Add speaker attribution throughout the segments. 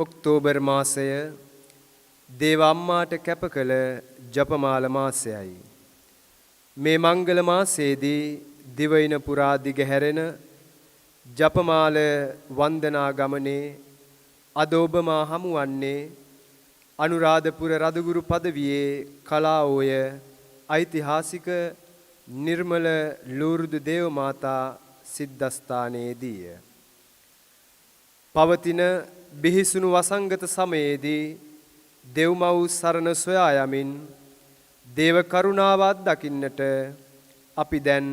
Speaker 1: October මාසය දේව අම්මාට කැප කළ ජපමාල මාසයයි. මේ මංගල මාසයේදී දිවයින පුරා දිගහැරෙන ජපමාල වන්දනා ගමනේ අද ඔබ මා හමුවන්නේ අනුරාධපුර රදගුරු පදවියේ කලාඔය ඓතිහාසික නිර්මල ලූර්දු දේව මාතා සිද්ධස්ථානයේදීය. පවතින බිහිසුණු වසංගත සමයේදී දෙව්මව් සරණ සොයා යමින් දේව කරුණාව අත්දකින්නට අපි දැන්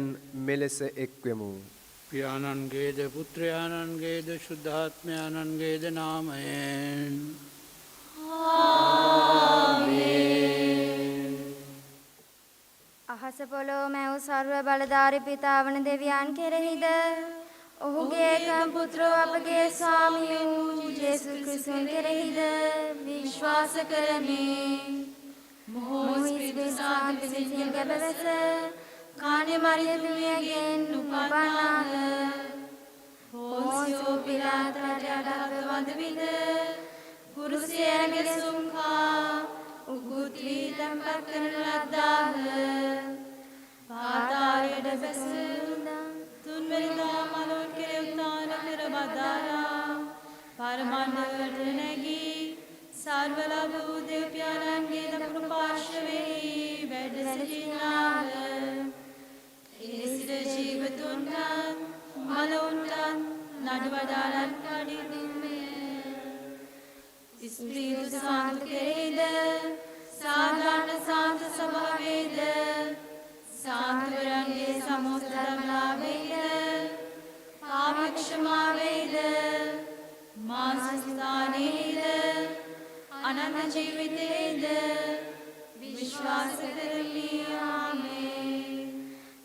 Speaker 1: මෙලෙස එක්වෙමු.
Speaker 2: පියාණන්ගේද පුත්‍රයාණන්ගේද ශුද්ධාත්මයාණන්ගේද නාමයෙන්
Speaker 3: ආමේන්. අහස පොළොව මැව් සර්ව බලධාරී පිතාවන දෙවියන් කෙරෙහිද ඔහුගේ එකම පුත්‍රෝ අපගේ ස්වාමී වූ යේසුස් ක්‍රිස්තුන් කෙරෙහිද විශ්වාස කරමි. මොහොස්පිරිතු සාන්ති සිසිල් ගැබවස කාණ්‍ය මරියතුමියගෙන් උපන්නාහ. පොන්සියෝ පිලාත් රජාට වඳ විඳ කුරුසියගේ සුම්කා උගුත් වී තැන්පත් කරන ලද්දාහ. පාතාලයට බැසුණා තුන්වැනිදා මලොත් කෙරෙහි උත්ථාන කර බදාලා පරමණ්ඩලට නැගී සර්වලබ වූ දේව පියාණන්ගේ දකුණු පාර්ශ්වයෙහි වැඩ සිටිනාහ. ඒ සිට ජීවතුන්ට මලවුන්ට නඩවදාලන් කඩිනුමේ ස්ත්‍රීදු සාන්ත කෙරෙහිද සාධාරණ සාන්ත ස්වභාවයේද සාන්තවරන්ගේ සමෝස්ත ධර්මලාභයේද පාපක්ෂමාවේද මානසිකතානේද අනන්ත ජීවිතේද විශ්වාස කරමි. ආමේන්.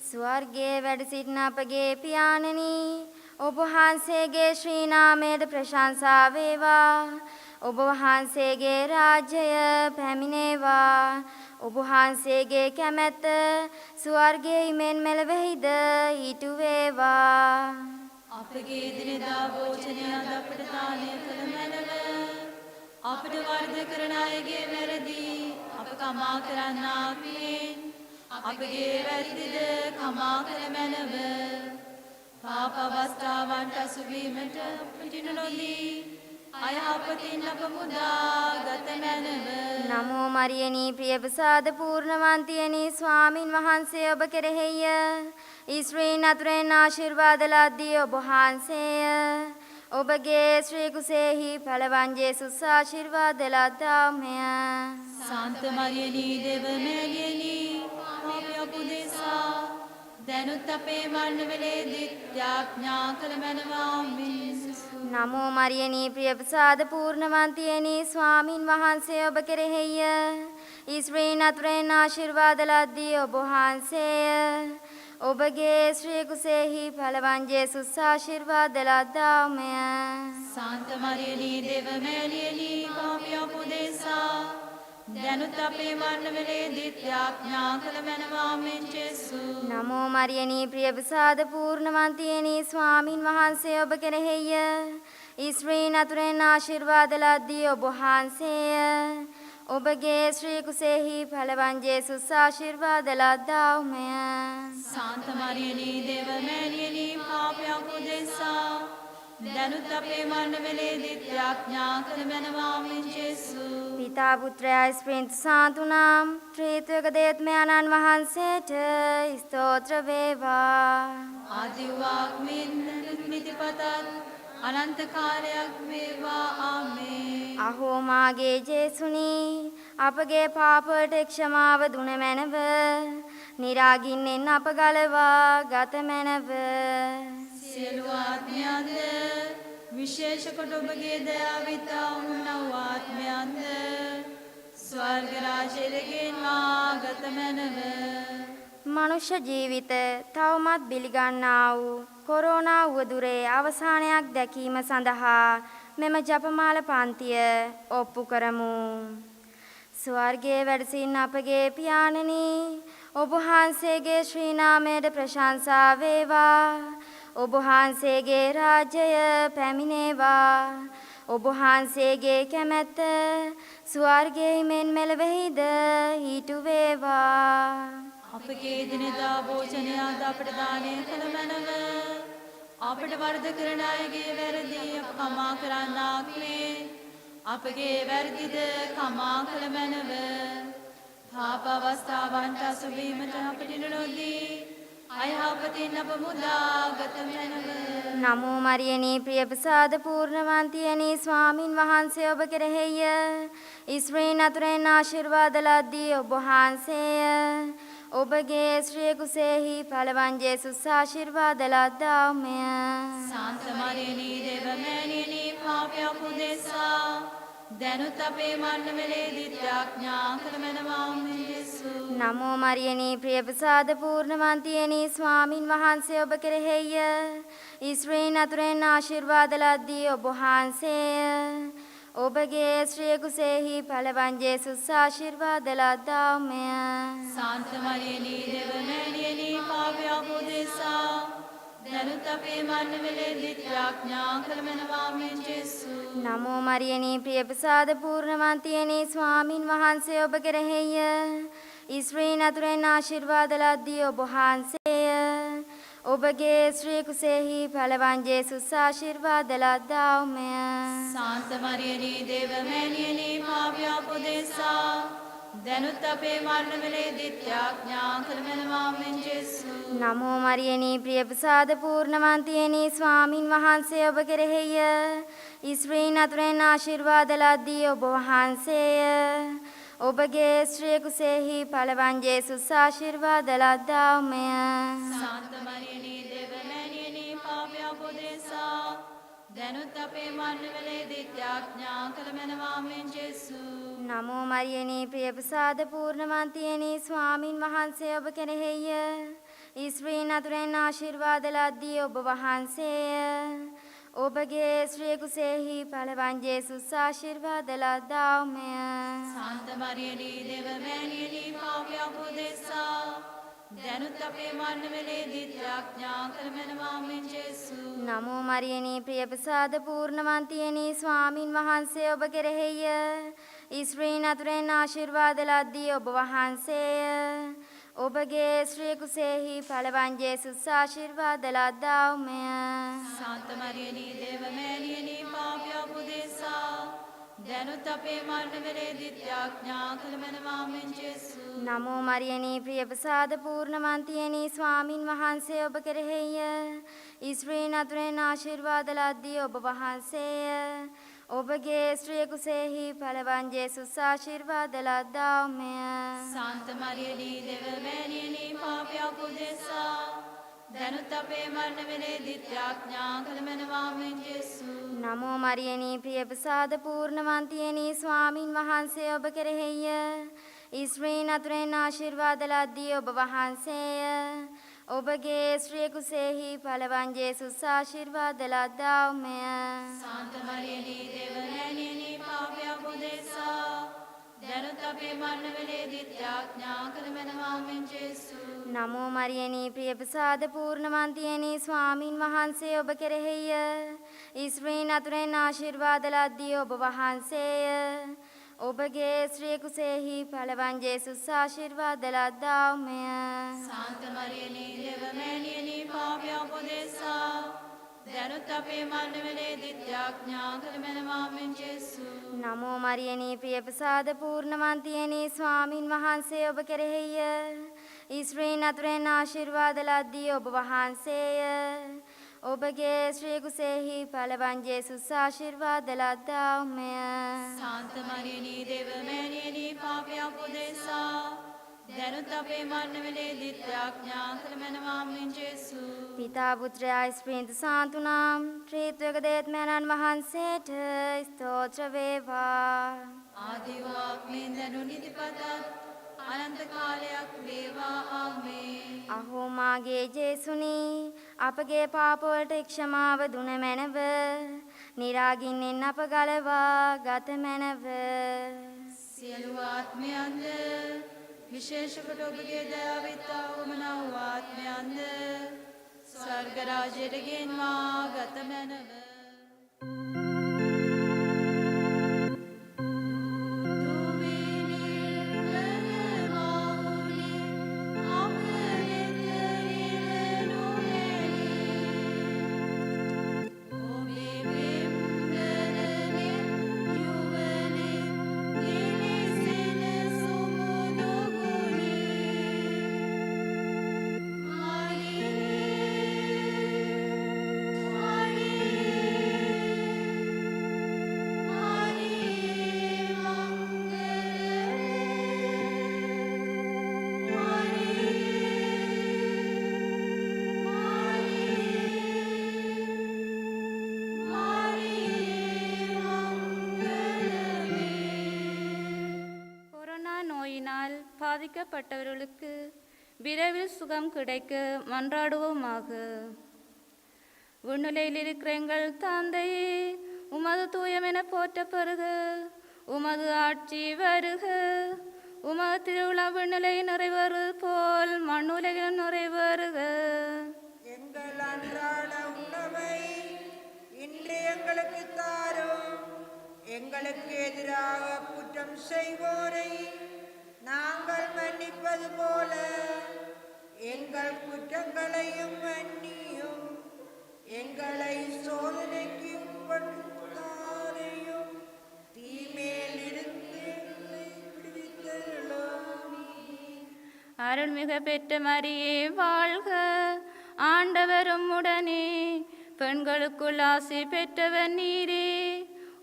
Speaker 3: ස්වර්ගයේ වැඩ සිටින අපගේ පියාණනි ඔබ වහන්සේගේ ශ්‍රී නාමයට ප්‍රශංසා වේවා. ඔබ වහන්සේගේ රාජ්‍යය පැමිණේවා. ඔබ වහන්සේගේ කැමැත්ත ස්වර්ගයේ මෙන් මෙලොවෙහිද ඊටු වේවා.
Speaker 4: අපගේ දිනදා භෝජනය අද අපට දානය කළ මැනව. අපට වර්ධ කරන අයගේ වැරදි අප කමා කරන්නාක් මෙන් අපගේ වැරදිද කමා කළ මැනව. පාප අවස්ථාවන්ට අසුවීමට පිටින නොදී අයහපතින් අප මුදා ගත මැනව.
Speaker 3: නමෝ මරියනී ප්‍රියප්‍රසාද පූර්ණවන්තියනි ස්වාමින් වහන්සේ ඔබ කෙරෙහිය. ඊශ්වරීන් අතුරෙන් ආශිර්වාද ලද්දී ඔබ වහන්සේය. ඔබගේ ශ්‍රී කුසෙහි පළවන් ජේසුස් ආශිර්වාද ලද්දාමය.
Speaker 4: සාන්ත මරියනී දේව මෑණියනි අපේ උපදේශා දැනුත් අපේ මරණවලදී ත්‍යාඥා කළ මැනව. ආමේන්.
Speaker 3: නමෝ මරියනී ප්‍රියප්‍රසාද පූර්ණවන්තියනි ස්වාමින් වහන්සේ ඔබ කෙරෙහිය. ඊශ්වරීන් අතුරෙන් ආශිර්වාද ලද්දී ඔබ වහන්සේය. ඔබගේ ශ්‍රී කුසෙහි පළවන් ජේසුස් ආශිර්වාද ලද්දාමය.
Speaker 4: සාන්ත මරියනී දේව මෑණියනි අපේ උපදේශා දැනුත් අපේ මරණවලදී ත්‍යාඥා කළ මැනව. ආමේන්. ජේසුස්.
Speaker 3: නමෝ මරියනී ප්‍රියප්‍රසාද පූර්ණවන්තියනි ස්වාමින් වහන්සේ ඔබ කෙරෙහිය. ඊශ්වරීන් අතුරෙන් ආශිර්වාද ලද්දී ඔබ වහන්සේය. ඔබගේ ශ්‍රී කුසෙහි පළවන් ජේසුස් ආශිර්වාද ලද්දාමය.
Speaker 4: සාන්ත මරියනී දේව මෑණියනි අපේ උපදේශා දැනුත් අපේ මරණවලදී ත්‍යාඥා කළ මැනව. ආමේන්. ජේසුස්.
Speaker 3: පිතා පුත්‍රයා ස්ප්‍රින්තු සාන්තුනම් ත්‍රිත්වක දේවත්මයන්න් වහන්සේට ස්තෝත්‍ර වේවා.
Speaker 4: ආදිවාක් මෙන් නිතිපතත් අනන්ත කාලයක් වේවා. ආමේන්.
Speaker 3: අහෝ මාගේ ජේසුනි අපගේ පාපයට ක්ෂමාව දුන මැනව. නිරාගින්නෙන් අප ගලවා ගත මැනව.
Speaker 4: සියලු ආත්මයන්ද විශේෂ කොට ඔබගේ දයාවිතා වූ ආත්මයන්ද ස්වර්ග රාජ්‍යයෙන් ආගත මැනව.
Speaker 3: මනුෂ්‍ය ජීවිත තවමත් බිලිගන්නා වූ කොරෝනා උවදුරේ අවසානයක් දැකීම සඳහා මෙම ජපමාල පන්තිය ඔප්පු කරමු. ස්වර්ගයේ වැඩ සිටින අපගේ පියාණනි ඔබ වහන්සේගේ ශ්‍රී නාමයට ප්‍රශංසා වේවා. ඔබ වහන්සේගේ රාජ්‍යය පැමිණේවා. ඔබ වහන්සේගේ කැමැත්ත ස්වර්ගයේ මෙන් මෙලෙවෙහිද ඊට වේවා.
Speaker 4: අපගේ දිනදා භෝජනය අද අපට දානය කළ මැනව. අපට වරද කරන අයගේ වැරදි අප කමා කරන්නාක් මේ. අපගේ වැරදිද කමා කළ මැනව. පාප අවස්ථාවන්ට අසුවීමට අපට ඉඩ නොදී අයහපතින් අප මුදාගත මැනව.
Speaker 3: නමෝ මරියනී ප්‍රියප්‍රසාද පූර්ණවන්තියනී ස්වාමින් වහන්සේ ඔබ කෙරෙහිය. ඉස්රායෙල් අතුරෙන් ආශිර්වාද ලද්දී ඔබ වහන්සේය. ඔබගේ ශ්‍රී කුසෙහි පළවන් ජේසුස් ආශිර්වාද ලද්දාමය.
Speaker 4: සාන්ත මරියනී දේව මෑණියනී පාපයක් උදෙසා දැනුත් අපේ මරණවලදී ත්‍යාඥා කළ මැනවාමි යේසුස්.
Speaker 3: නමෝ මරියනී ප්‍රියප්‍රසාද පූර්ණවන්තියනී ස්වාමින් වහන්සේ ඔබ කෙරෙහිය. ඉස්රායෙල් අතුරෙන් ආශිර්වාද ලද්දී ඔබ වහන්සේය. ඔබගේ ශ්‍රී කුසෙහි පළවන් ජේසුස් ආශිර්වාද ලද්දාමය.
Speaker 4: සාන්ත මරියනී දේව මෑණියනී පාපයක් උදෙසා දැනුත් අපේ මරණවලදී ත්‍යාඥා කළ මැනවාමි යේසුස්.
Speaker 3: නමෝ මරියනී ප්‍රියප්‍රසාද පූර්ණවන්තියනී ස්වාමින් වහන්සේ ඔබ කෙරෙහිය. ඉස්රායෙල් අතුරෙන් ආශිර්වාද ලද්දී ඔබ වහන්සේය. ඔබගේ ශ්‍රී කුසෙහි පළවන් ජේසුස් ආශිර්වාද ලද්දාමය.
Speaker 4: සාන්ත මරියනී දේව මෑණියනී පාපයක් උදෙසා දැනුත් අපේ මරණවලදී ත්‍යාඥා කළ මැනවාමි යේසුස්.
Speaker 3: නමෝ මරියනී ප්‍රියප්‍රසාද පූර්ණවන්තියනී ස්වාමින් වහන්සේ ඔබ කෙරෙහිය. ඉස්රායෙල් අතුරෙන් ආශිර්වාද ලද්දී ඔබ වහන්සේය. ඔබගේ ශ්‍රී කුසෙහි පළවන් ජේසුස් ආශිර්වාද ලද්දාමය.
Speaker 4: සාන්ත මරියනී දේව මෑණියනී පාපයක් උදෙසා දැනුත් අපේ මරණවලදී ත්‍යාඥා කළ මැනවාමි යේසුස්.
Speaker 3: නමෝ මරියනී ප්‍රියප්‍රසාද පූර්ණවන්තියනී ස්වාමින් වහන්සේ ඔබ කෙරෙහිය. ඉස්රායෙල් අතුරෙන් ආශිර්වාද ලද්දී ඔබ වහන්සේය. ඔබගේ ශ්‍රී කුසෙහි පළවන් ජේසුස් ආශිර්වාද ලද්දාමය.
Speaker 4: සාන්ත මරියනී දේව මෑණියනී පාපයක් උදෙසා දැනුත් අපේ මරණවලදී ත්‍යාඥා කළ මැනවාමි යේසුස්.
Speaker 3: නමෝ මරියනී ප්‍රියප්‍රසාද පූර්ණවන්තියනී ස්වාමින් වහන්සේ ඔබ කෙරෙහිය. ඉස්රායෙල් අතුරෙන් ආශිර්වාද ලද්දී ඔබ වහන්සේය. ඔබගේ ශ්‍රී කුසෙහි පළවන් ජේසුස් ආශිර්වාද ලද්දාමය.
Speaker 4: සාන්ත මරියනී දේව මෑණියනී පාපයක් උදෙසා දැනුත් අපේ මරණවලදී ත්‍යාඥා කළ මැනවාමි යේසුස්.
Speaker 3: නමෝ මරියනී ප්‍රියප්‍රසාද පූර්ණවන්තියනී ස්වාමින් වහන්සේ ඔබ කෙරෙහිය. ඉස්රායෙල් අතුරෙන් ආශිර්වාද ලද්දී ඔබ වහන්සේය. ඔබගේ ශ්‍රී කුසෙහි පළවන් ජේසුස් ආශිර්වාද ලද්දාමය.
Speaker 4: සාන්ත මරියනී දේව මෑණියනී පාපයක් උදෙසා දැනුත් අපේ මරණවලදී ත්‍යාඥා කළ මැනවාමි යේසුස්.
Speaker 3: නමෝ මරියනී ප්‍රියප්‍රසාද පූර්ණවන්තියනී ස්වාමින් වහන්සේ ඔබ කෙරෙහිය. ඉස්රායෙල් අතුරෙන් ආශිර්වාද ලද්දී ඔබ වහන්සේය. ඔබගේ ශ්‍රී කුසෙහි පළවන් ජේසුස් ආශිර්වාද ලද්දාමය.
Speaker 4: සාන්ත මරියනී දේව මෑණියනී පාපයක් උදෙසා දැනුත් අපේ මරණවලදී ත්‍යාඥා කළ මැනවාමි යේසුස්.
Speaker 3: නමෝ මරියනී ප්‍රියප්‍රසාද පූර්ණවන්තියනී ස්වාමින් වහන්සේ ඔබ කෙරෙහිය. ඉස්රායෙල් අතුරෙන් ආශිර්වාද ලද්දී ඔබ වහන්සේය. ඔබගේ ශ්‍රී කුසෙහි පළවන් ජේසුස් ආශිර්වාද ලද්දාමය.
Speaker 4: සාන්ත මරියනී දේව මෑණියනී පාපයක් උදෙසා දැනුත් අපේ මරණවලදී ත්‍යාඥා කළ මැනවාමි යේසුස්.
Speaker 3: නමෝ මරියනී ප්‍රියප්‍රසාද පූර්ණවන්තියනී ස්වාමින් වහන්සේ ඔබ කෙරෙහිය. ඉස්රායෙල් අතුරෙන් ආශිර්වාද ලද්දී ඔබ වහන්සේය. ඔබගේ ශ්‍රී කුසෙහි පළවන් ජේසුස් ආශිර්වාද ලද්දාමය.
Speaker 4: සාන්ත මරියනී දේව මෑණියනී පාපයක් උදෙසා දැනුත් අපේ මරණවලදී ත්‍යාඥා කළ මැනවාමි යේසුස්.
Speaker 3: පිතා පුත්‍රයා ස්ප්‍රින්ත සාන්තුනම් ත්‍රිත්වක දේත්මයන්න් වහන්සේට ස්තෝත්‍ර වේවා.
Speaker 4: ආදි වාක්මෙන් දැනු නිතිපතත් අනන්ත කාලයක් වේවා. ආමේන්.
Speaker 3: අහෝ මාගේ ජේසුනි අපගේ පාපවලට ක්ෂමාව දුන මැනව. නිරාගින්නෙන් අප ගලවා ගත මැනව.
Speaker 4: සියලු ආත්මයන්ද විශේෂ කොට ඔබගේ දයාවෙත උමනා වූ ආත්මයන්ද ස්වර්ග රාජයට ගෙන්වා ගත මැනව.
Speaker 5: பாதிக்கப்பட்டவர்களுக்கு விரைவில் சுகம் கிடைக்க மன்றாடுவோமாக. விண்ணுலையில் இருக்கிற எங்கள் தந்தையே, உமது தூயமென போற்ற பெறுக. உமது ஆட்சி வருக. உமது திருவிழா விண்ணுலை நிறைவேறுவது போல் மண்ணுலகிலும் நிறைவேறுக.
Speaker 6: எங்கள் அன்றாட உணவை இன்று எங்களுக்கு தாரும். எங்களுக்கு எதிராக குற்றம் செய்வோரை நாங்கள் மன்னிப்பது போல எங்கள் குற்றங்களையும் மன்னியும். எங்களை சோதனைக்கு உட்படுத்தாதையும் தீமேலிருந்து எங்களை விடுவித்தருளும்.
Speaker 5: அருள்மிக பெற்ற மரியே வாழ்க. ஆண்டவரும் உடனே பெண்களுக்குள் ஆசி பெற்றவர் நீரே.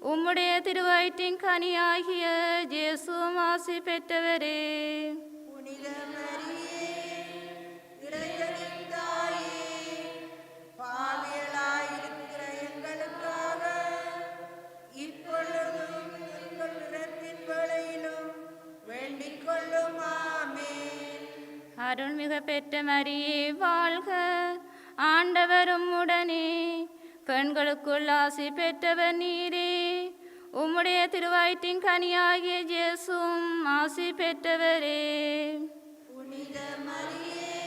Speaker 5: உம்முடைய திருவயிற்றின் கனியாகிய இயேசுவும் ஆசி பெற்றவரே.
Speaker 6: புனித மரியே, இறைவனின் தாயே, பாவியலாயிருக்கிற எங்களுக்காக இப்பொழுதும் எங்கள் இறப்பின் வேளையிலும் வேண்டிக் கொள்ளும். ஆமென்.
Speaker 5: அருள்மிக பெற்ற மரியே வாழ்க. ஆண்டவரும் உடனே பெண்களுக்குள் ஆசி பெற்றவர் நீரே. உம்முடைய திருவயிற்றின் கனியாகிய இயேசுவும் ஆசி பெற்றவரே.
Speaker 6: புனித மரியே,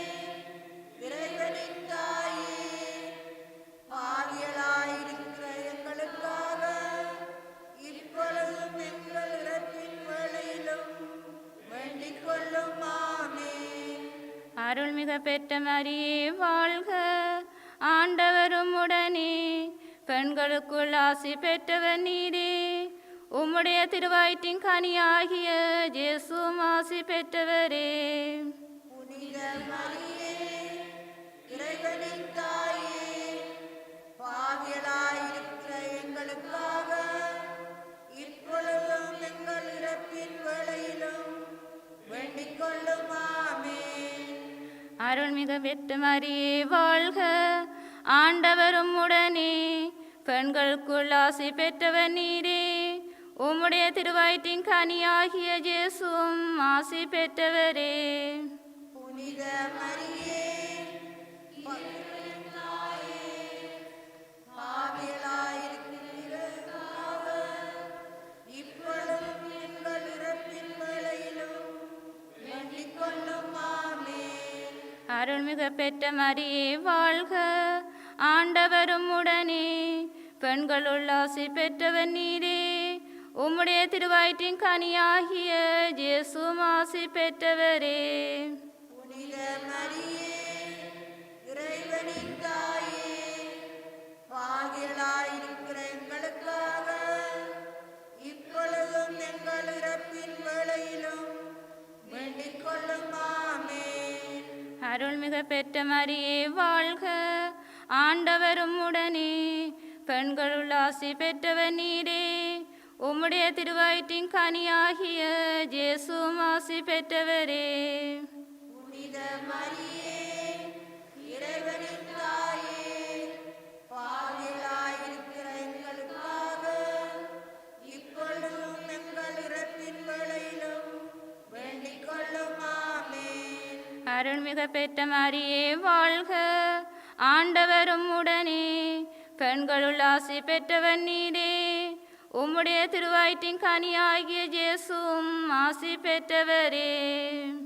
Speaker 6: இறைவனின் தாயே, பாவியலாயிருக்கிற எங்களுக்காக இப்பொழுதும் எங்கள் இறப்பின் வேளையிலும் வேண்டிக் கொள்ளும். ஆமென்.
Speaker 5: அருள்மிக பெற்ற மரியே வாழ்க. ஆண்டவரும் உடனே பெண்களுக்குள் ஆசி பெற்றவர் நீரே. உம்முடைய திருவயிற்றின் கனியாகிய இயேசுவும் ஆசி பெற்றவரே.
Speaker 6: புனித மரியே, இறைவனின் தாயே, பாவியலாயிருக்கிற எங்களுக்காக இப்பொழுதும் எங்கள் இறப்பின் வேளையிலும் வேண்டிக் கொள்ளும். ஆமென்.
Speaker 5: அருள்மிக பெற்ற மரியே வாழ்க. ஆண்டவரும் உடனே பெண்களுக்குள் ஆசி பெற்றவர் நீரே. உம்முடைய திருவயிற்றின் கனியாகிய இயேசுவும் ஆசி பெற்றவரே.
Speaker 6: புனித மரியே, பாவியலாயிருக்கிற இப்பொழுதும் எங்கள் இறப்பின் வேளையிலும் வேண்டிக் கொள்ளும். ஆமென்.
Speaker 5: அருள்மிக பெற்ற மரியே வாழ்க. ஆண்டவரும் உடனே பெண்களுள் ஆசி பெற்றவர் நீரே. உம்முடைய திருவயிற்றின் கனியாகிய இயேசுவும் ஆசி பெற்றவரே.
Speaker 6: புனித மரியே, இறைவனின் தாயே, பாவியலாயிருக்கிற எங்களுக்காக இப்பொழுதும் எங்கள் இறப்பின் வேளையிலும் வேண்டிக் கொள்ளும். ஆமென்.
Speaker 5: அருள்மிக பெற்ற மரியே வாழ்க. ஆண்டவரும் உடனே பெண்களுள் ஆசி பெற்றவர் நீரே. உம்முடைய திருவயிற்றின் கனியாகிய இயேசுவும் ஆசி பெற்றவரே.
Speaker 6: புனித மரியே, இறைவனின் தாயே, பாவியலாயிருக்கிற எங்களுக்காக இப்பொழுதும் எங்கள் இறப்பின் வேளையிலும் வேண்டிக் கொள்ளும். ஆமென்.
Speaker 5: அருள்மிக பெற்ற மரியே வாழ்க. ஆண்டவரும் உடனே பெண்களுள் ஆசி பெற்றவர் நீரே. உம்முடைய திருவயிற்றின் கனியாகிய இயேசுவும் ஆசி பெற்றவரே.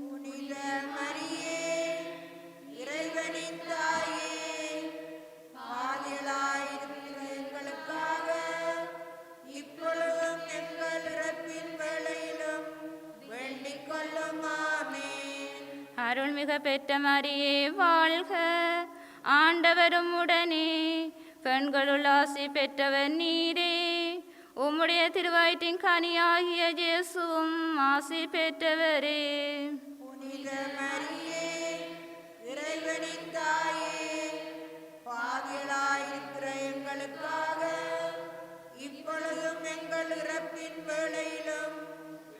Speaker 6: புனித மரியே, இறைவனின் தாயே, பாவியலாயிருக்கிற எங்களுக்காக இப்பொழுதும் எங்கள் இறப்பின் வேளையிலும் வேண்டிக் கொள்ளும். ஆமென்.
Speaker 5: அருள்மிக பெற்ற மரியே வாழ்க. ஆண்டவரும் உடனே பெண்களுள் ஆசி பெற்றவர் நீரே. உம்முடைய திருவயிற்றின் கனியாகிய இயேசுவும் ஆசி பெற்றவரே.
Speaker 6: புனித மரியே, இறைவனின் தாயே, பாவியலாயிருக்கிற எங்களுக்காக இப்பொழுதும் எங்கள் இறப்பின் வேளையிலும்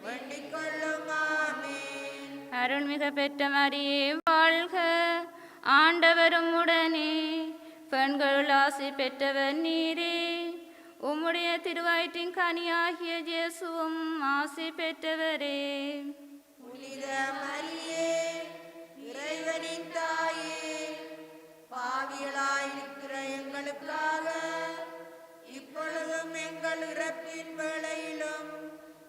Speaker 6: வேண்டிக் கொள்ளும். ஆமென்.
Speaker 5: அருள்மிக பெற்ற மரியே வாழ்க. ஆண்டவரும் உடனே பெண்களுள் ஆசி பெற்றவர் நீரே. உம்முடைய திருவயிற்றின் கனியாகிய இயேசுவும் ஆசி பெற்றவரே.
Speaker 6: புனித புனித மரியே இறைவனின் தாயே பாவிகளாயிருக்கிற எங்களுக்காக இப்பொழுதும் எங்கள் இறப்பின் வேளையிலும்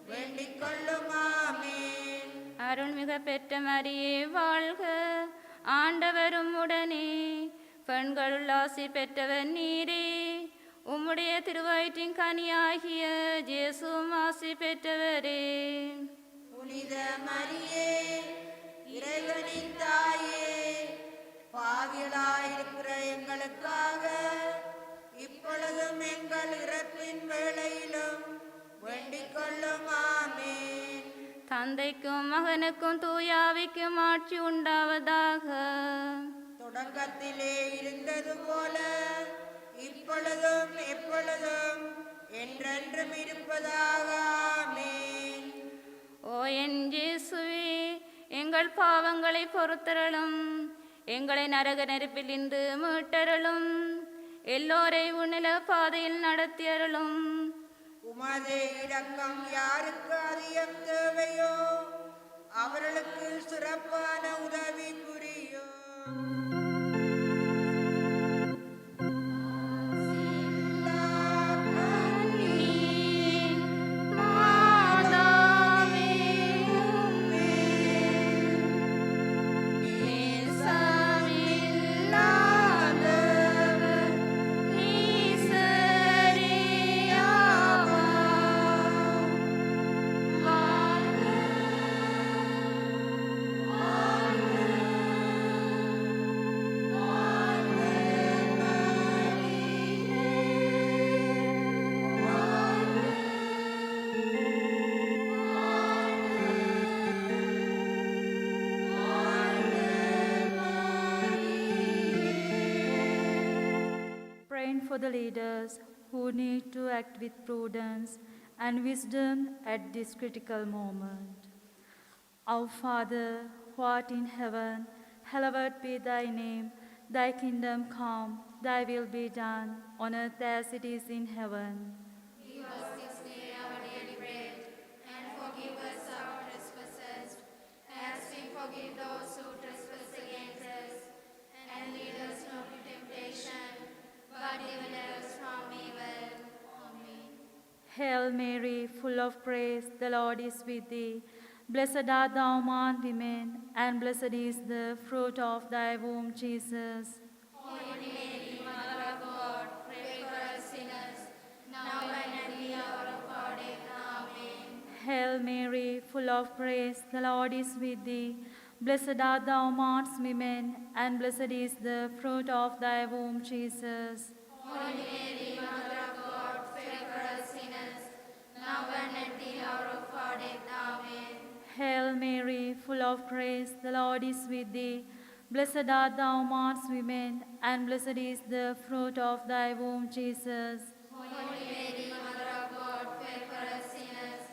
Speaker 6: வேண்டிக் கொள்ளும் ஆமென்.
Speaker 5: அருள்மிகு பெற்ற மரியே வாழ்க, ஆண்டவரும் உடனே, பெண்களுள் ஆசி பெற்றவர் நீரே, உம்முடைய திருவயிற்றின் கனியாகிய இயேசுவும் ஆசி பெற்றவரே.
Speaker 6: புனித மரியே இறைவனின் தாயே பாவிகளாயிருக்கிற எங்களுக்காக இப்பொழுதும் எங்கள் இறப்பின் வேளையிலும் வேண்டிக் கொள்ளும் ஆமென்.
Speaker 5: தந்தைக்கும் மகனுக்கும் தூயாவிக்கும் ஆட்சி உண்டாவதாக.
Speaker 6: தொடக்கத்திலே இருந்தது போல இப்பொழுதும் எப்பொழுதும் என்றென்றும் இருப்பதாக ஆமென்.
Speaker 5: ஓ என் இயேசுவே, எங்கள் பாவங்களை பொறுத்தருளும், எங்களை நரக நெருப்பிலிருந்து மீட்டருளும், எல்லோரை உன்னில பாதையில் நடத்தியருளும்.
Speaker 6: உமது இரக்கம் யாருக்கு அதிகம் தேவையோ அவர்களுக்கு சிறப்பான உதவி புரியும்.
Speaker 4: Praying for the leaders who need to act with prudence and wisdom at this critical moment. Our Father, who art in heaven, hallowed be thy name. Thy kingdom come, thy will be done, on earth as it is in heaven.
Speaker 3: Give us this day our daily bread, and forgive us our trespasses, as we forgive those who trespass against us. And lead us not into temptation, but deliver us from evil. Amen.
Speaker 4: Hail Mary, full of grace, the Lord is with thee. Blessed art thou among women, and blessed is the fruit of thy womb, Jesus.
Speaker 3: Holy Mary, Mother of God, pray for us sinners, now and at the hour of our death. Amen.
Speaker 4: Hail Mary, full of grace, the Lord is with thee. Blessed art thou amongst women, and blessed is the fruit of thy womb, Jesus.
Speaker 3: Holy Mary, Mother of God, pray for us sinners, now and at the hour of our death. Amen.
Speaker 4: Hail Mary, full of grace, the Lord is with thee. Blessed art thou amongst women, and blessed is the fruit of thy womb, Jesus.
Speaker 3: Holy Mary, Mother of God, pray for us sinners,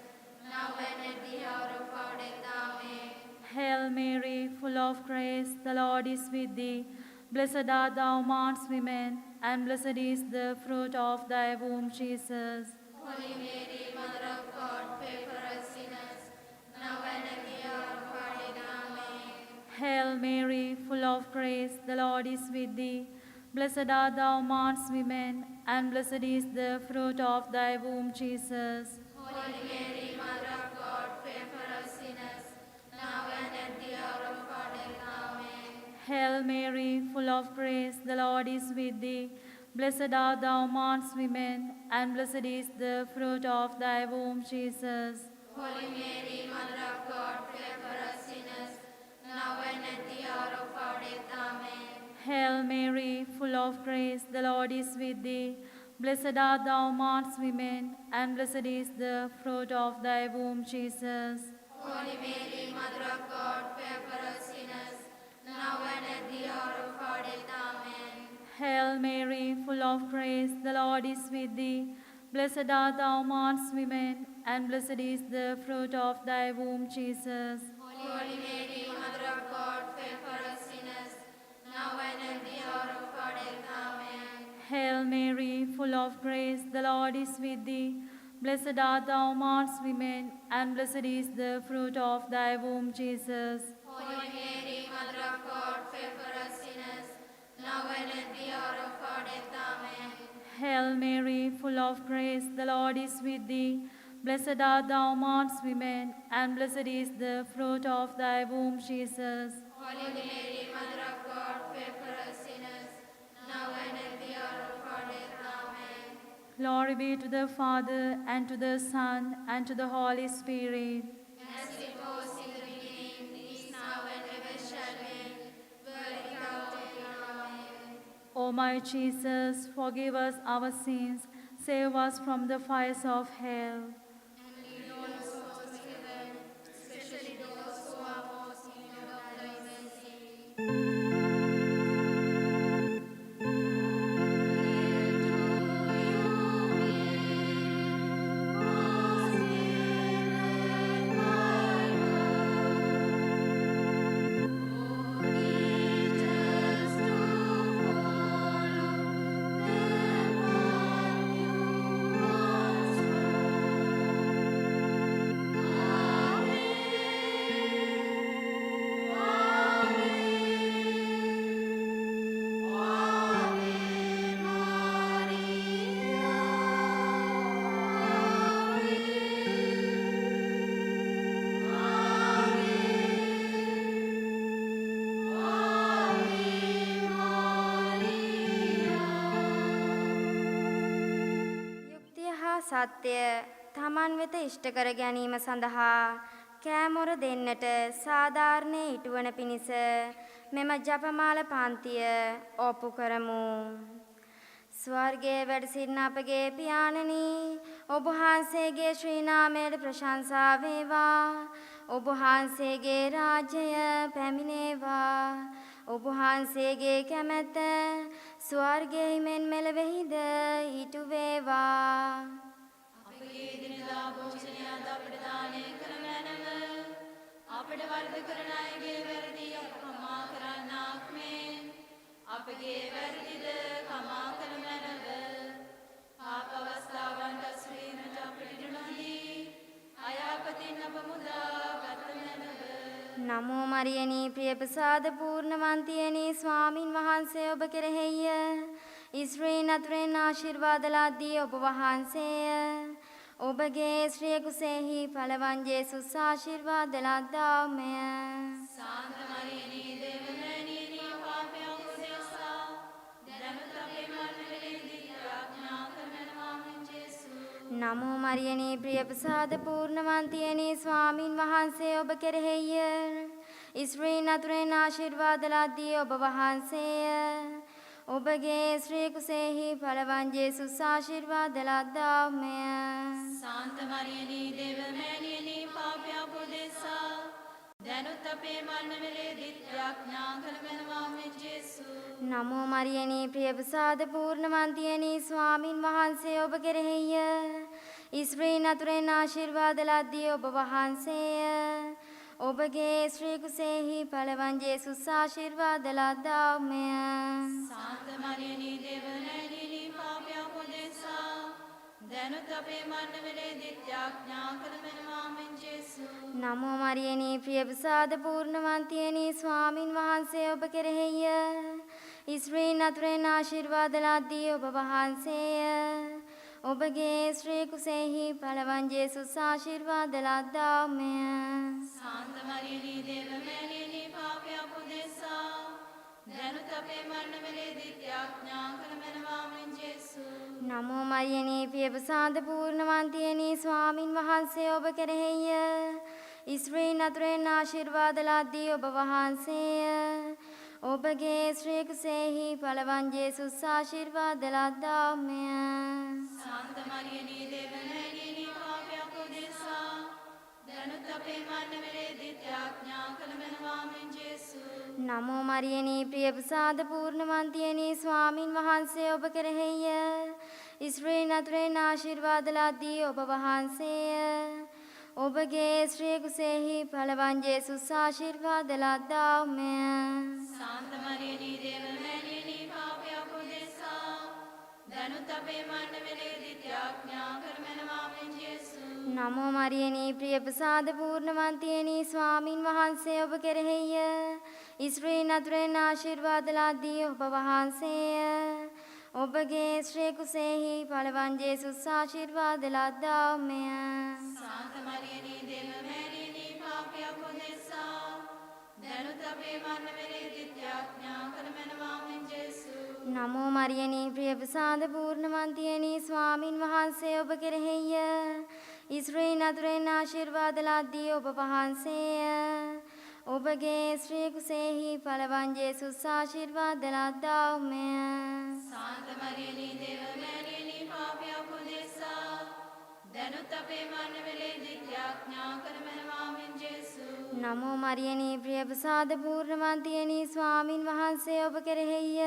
Speaker 3: now and at the hour of our death. Amen.
Speaker 4: Hail Mary, full of grace, the Lord is with thee. Blessed art thou amongst women, and blessed is the fruit of thy womb, Jesus.
Speaker 3: Holy Mary, Mother of God, pray for us sinners, now and at the hour of our death. Amen.
Speaker 4: Hail Mary, full of grace, the Lord is with thee. Blessed art thou amongst women, and blessed is the fruit of thy womb, Jesus.
Speaker 3: Holy Mary, Mother of God, pray for us sinners, now and at the hour of our death. Amen.
Speaker 4: Hail Mary, full of grace, the Lord is with thee. Blessed art thou amongst women, and blessed is the fruit of thy womb, Jesus.
Speaker 3: Holy Mary, Mother of God, pray for us sinners, now and at the hour of our death. Amen.
Speaker 4: Hail Mary, full of grace, the Lord is with thee. Blessed art thou amongst women, and blessed is the fruit of thy womb, Jesus.
Speaker 3: Holy Mary, Mother of God, pray for us sinners, now and at the hour of our death. Amen.
Speaker 4: Hail Mary, full of grace, the Lord is with thee. Blessed art thou amongst women, and blessed is the fruit of thy womb, Jesus.
Speaker 3: Holy Mary, Mother of God, pray for us sinners, now and at the hour of our death. Amen.
Speaker 4: Hail Mary, full of grace, the Lord is with thee. Blessed art thou amongst women, and blessed is the fruit of thy womb, Jesus.
Speaker 3: Holy Mary, Mother of God, pray for us sinners, now and at the hour of our death. Amen.
Speaker 4: Hail Mary, full of grace, the Lord is with thee. Blessed art thou amongst women, and blessed is the fruit of thy womb, Jesus.
Speaker 3: Holy Mary, Mother of God, pray for us sinners, now and at the hour of our death. Amen.
Speaker 4: Glory be to the Father, and to the Son, and to the Holy Spirit.
Speaker 3: As it was in the beginning, is now, and ever shall be, world without end. Amen.
Speaker 4: O my Jesus, forgive us our sins, save us from the fires of hell.
Speaker 3: And lead all souls to heaven, especially those who are most in need of thy mercy. යුක්තිය හා සත්‍යය තමන් වෙත ඉෂ්ට කර ගැනීම සඳහා කෑමොර දෙන්නට සාධාරණයේ ඉටුවන පිණිස මෙම ජපමාල පන්තිය ඔප්පු කරමු. ස්වර්ගයේ වැඩ සිටින අපගේ පියාණනි, ඔබ වහන්සේගේ ශ්‍රී නාමයට ප්‍රශංසා වේවා. ඔබ වහන්සේගේ රාජ්‍යය පැමිණේවා. ඔබ වහන්සේගේ කැමැත්ත ස්වර්ගයේ මෙන් මෙලොවෙහිද ඉටු වේවා.
Speaker 4: අපගේ දිනදා භෝජනය අද අපට දානය කර මැනව. අපට වරද කරන අයගේ වැරදි අප කමා කරන්නාක් මෙන් අපගේ වැරදිද කමා කර මැනව. පාප අවස්ථාවන්ට අසුවීමට අපට ඉඩ නොදී අයහපතින් අප මුදා ගත මැනව.
Speaker 3: නමෝ මරියනී ප්‍රියප්‍රසාද පූර්ණවන්තියනි, ස්වාමින් වහන්සේ ඔබ කෙරෙහිය. ස්ත්‍රීන් අතුරෙන් ආශිර්වාද ලද්දී ඔබ වහන්සේය. ඔබගේ ශ්‍රී කුසෙහි පළවන් ජේසුස් ආශිර්වාද ලද්දාමය.
Speaker 4: සාන්ත මරියනී දේවමෑණියනි, පාපයන් උදෙසා දැනුත් අපේ මරණ වේලෙහිදී යාඥා කරනවා මෙන් ජේසු.
Speaker 3: නමෝ මරියනී ප්‍රියප්‍රසාද පූර්ණවන්තියනි, ස්වාමින් වහන්සේ ඔබ කෙරෙහිය. ස්ත්‍රීන් අතුරෙන් ආශිර්වාද ලද්දී ඔබ වහන්සේය. ඔබගේ ශ්‍රී කුසෙහි පළවන් ජේසුස් ආශිර්වාද ලද්දාමය.
Speaker 4: සාන්ත මරියනී දේවමෑණියනි, පාපයන් උදෙසා දැනුත් අපේ මරණ වේලෙහිදී යාඥා කරනවා මෙන් ජේසු.
Speaker 3: නමෝ මරියනී ප්‍රියප්‍රසාද පූර්ණවන්තියනි, ස්වාමින් වහන්සේ ඔබ කෙරෙහිය. ස්ත්‍රීන් අතුරෙන් ආශිර්වාද ලද්දී ඔබ වහන්සේය. ඔබගේ ශ්‍රී කුසෙහි පළවන් ජේසුස් ආශිර්වාද ලද්දාමය.
Speaker 4: සාන්ත මරියනී දේවමෑණියනි, පාපයන් උදෙසා දැනුත් අපේ මරණ වේලෙහිදී යාඥා කරනවා මෙන් ජේසු.
Speaker 3: නමෝ මරියනී ප්‍රියප්‍රසාද පූර්ණවන්තියනි, ස්වාමින් වහන්සේ ඔබ කෙරෙහිය. ස්ත්‍රීන් අතුරෙන් ආශිර්වාද ලද්දී ඔබ වහන්සේය. ඔබගේ ශ්‍රී කුසෙහි පළවන් ජේසුස් ආශිර්වාද ලද්දාමය.
Speaker 4: සාන්ත මරියනී දේවමෑණියනි, පාපයන් උදෙසා දැනුත් අපේ මරණ වේලෙහිදී යාඥා කරනවා මෙන් ජේසු.
Speaker 3: නමෝ මරියනී ප්‍රියප්‍රසාද පූර්ණවන්තියනි, ස්වාමින් වහන්සේ ඔබ කෙරෙහිය. ස්ත්‍රීන් අතුරෙන් ආශිර්වාද ලද්දී ඔබ වහන්සේය. ඔබගේ ශ්‍රී කුසෙහි පළවන් ජේසුස් ආශිර්වාද ලද්දාමය.
Speaker 4: සාන්ත මරියනී දේවමෑණියනි, පාපයන් උදෙසා දැනුත් අපේ මරණ වේලෙහිදී යාඥා කරනවා මෙන් ජේසු.
Speaker 3: නමෝ මරියනී ප්‍රියප්‍රසාද පූර්ණවන්තියනි, ස්වාමින් වහන්සේ ඔබ කෙරෙහිය. ස්ත්‍රීන් අතුරෙන් ආශිර්වාද ලද්දී ඔබ වහන්සේය. ඔබගේ ශ්‍රී කුසෙහි පළවන් ජේසුස් ආශිර්වාද ලද්දාමය.
Speaker 4: සාන්ත මරියනී දේවමෑණියනි, පාපයන් උදෙසා දැනුත් අපේ මන්නවලේදී ත්‍යාඥා කරමනවා මෙන් ජේසු.
Speaker 3: නමෝ මරියනී ප්‍රිය ප්‍රසාද පූර්ණවන්තියනී ස්වාමින් වහන්සේ ඔබ කෙරෙහිය. ඉස්රායෙල් අතුරෙන් ආශිර්වාද ලද්දී ඔබ වහන්සේය. ඔබගේ ශ්‍රී කුසෙහි පළවන් ජේසුස් ආශිර්වාද ලද්දාමය.
Speaker 4: සාන්ත මරියනී දේව මෑණියනි පාපයක් උදෙසා දැනුත් අපේ මන්නවලේදී ත්‍යාඥා කරමනවා මෙන් ජේසු.
Speaker 3: නමෝ මරියනී ප්‍රිය ප්‍රසාද පූර්ණවන්තියනී ස්වාමින් වහන්සේ ඔබ කෙරෙහිය. ඉස්රායෙල් අතුරෙන් ආශිර්වාද ලද්දී ඔබ වහන්සේය. ඔබගේ ශ්‍රී කුසෙහි පළවන් ජේසුස් ආශිර්වාද ලද්දාමය.
Speaker 4: සාන්ත මරියනී දේව මෑණියනි පාපයක් උදෙසා දැනුත් අපේ මන්නවලේදී ත්‍යාඥා කරමනවා මෙන් ජේසු.
Speaker 3: නමෝ මරියනී ප්‍රිය ප්‍රසාද පූර්ණවන්තියනී ස්වාමින් වහන්සේ ඔබ කෙරෙහිය.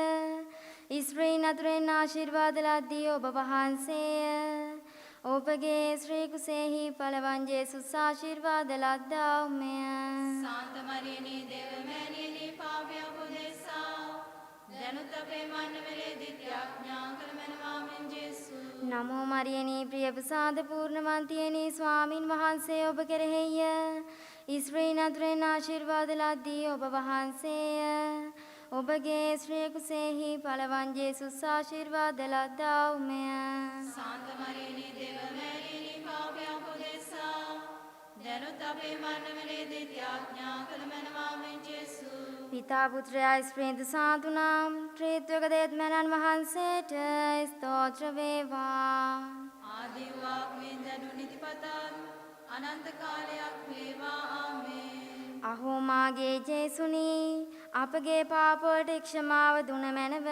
Speaker 3: ඉස්රායෙල් අතුරෙන් ආශිර්වාද ලද්දී ඔබ වහන්සේය. ඔබගේ ශ්‍රී කුසෙහි පළවන් ජේසුස් ආශිර්වාද ලද්දාමය.
Speaker 4: සාන්ත මරියනී දේව මෑණියනි පාපයක් උදෙසා දැනුත් අපේ මන්නවලේදී ත්‍යාඥා කරමනවා මෙන් ජේසු.
Speaker 3: නමෝ මරියනී ප්‍රිය ප්‍රසාද පූර්ණවන්තියනී ස්වාමින් වහන්සේ ඔබ කෙරෙහිය. ඉස්රායෙල් අතුරෙන් ආශිර්වාද ලද්දී ඔබ වහන්සේය. ඔබගේ ශ්‍රී කුසෙහි පළවන් ජේසුස් ආශිර්වාද ලද්දාමය.
Speaker 4: සාන්ත මරියනී දේව මෑණියනි පාපයක් උදෙසා දැනුත් අපේ මන්නවලේදී ත්‍යාඥා කරමනවා මෙන් ජේසු.
Speaker 3: පිතා පුත්‍රයා ස්ප්‍රීන්ත සාතුනම් ත්‍රිත්වක දේත්මනන් වහන්සේට ස්තෝත්‍ර වේවා.
Speaker 4: ආදී වාග්මෙන් දැනු නිතිපතත් අනන්ත කාලයක් වේවා. ආමේන්.
Speaker 3: අහෝ මාගේ ජේසුනි අපගේ පාපවලට ක්ෂමාව දුන මැනව.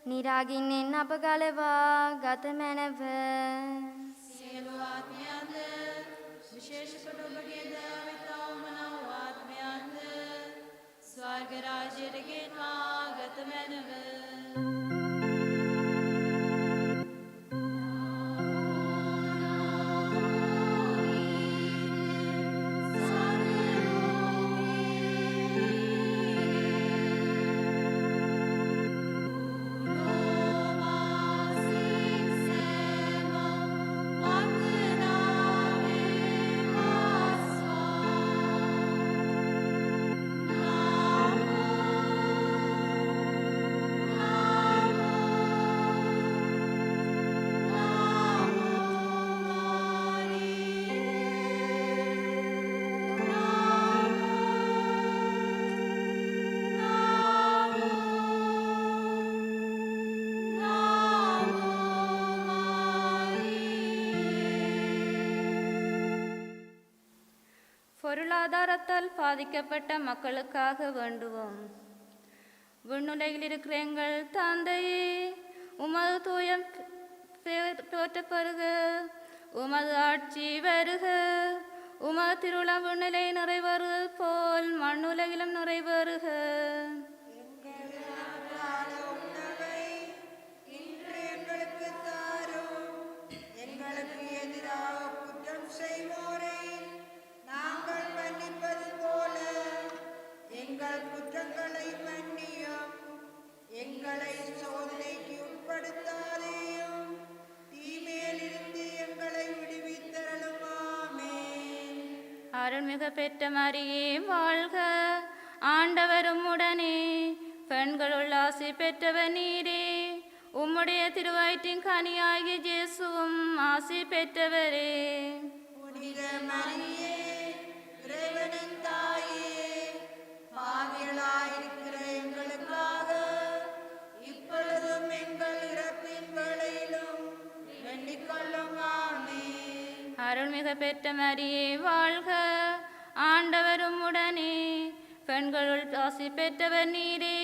Speaker 3: නිරාගින්නෙන් අප ගලවා ගත මැනව.
Speaker 4: සියලු ආත්මයන්ද විශේෂ කොට ඔබගේ දයාවෙතා උමනාව ආත්මයන්ද ස්වර්ග රාජ්‍යයට ගෙන්වා ගත මැනව.
Speaker 5: பொருளாதாரத்தால் பாதிக்கப்பட்ட மக்களுக்காக வேண்டுவோம். விண்ணுலகில் இருக்கிற எங்கள் தந்தையே, உமது தூயம் போற்ற பெறுக, உமது ஆட்சி வருக, உமது திருவுளம் விண்ணிலை நிறைவேறுவது போல் மண்ணுலகிலும் நிறைவேறுக.
Speaker 6: குற்றங்களை மன்னியும், எங்களை சோதனைக்கு உட்படுத்தாதேயும், தீமையிலிருந்து எங்களை விடுவித்தருளும். ஆமென்.
Speaker 5: அருள்மிகு பெற்ற மரியே வாழ்க, ஆண்டவரும் உடனே, பெண்களுள் ஆசி பெற்றவர் நீரே, உம்முடைய திருவயிற்றின் கனியாகிய இயேசுவும் ஆசி பெற்றவரே.
Speaker 6: புனித மரியே, இறைவனின் தாயே, பாவிகளாயிருக்கிற எங்களுக்காக இப்பொழுதும் எங்கள் இறப்பின் வேளையிலும் வேண்டிக் கொள்ளும். ஆமென்.
Speaker 5: அருள்மிகு பெற்ற மரியே வாழ்க, ஆண்டவரும் உடனே, பெண்களுள் ஆசி பெற்றவர் நீரே,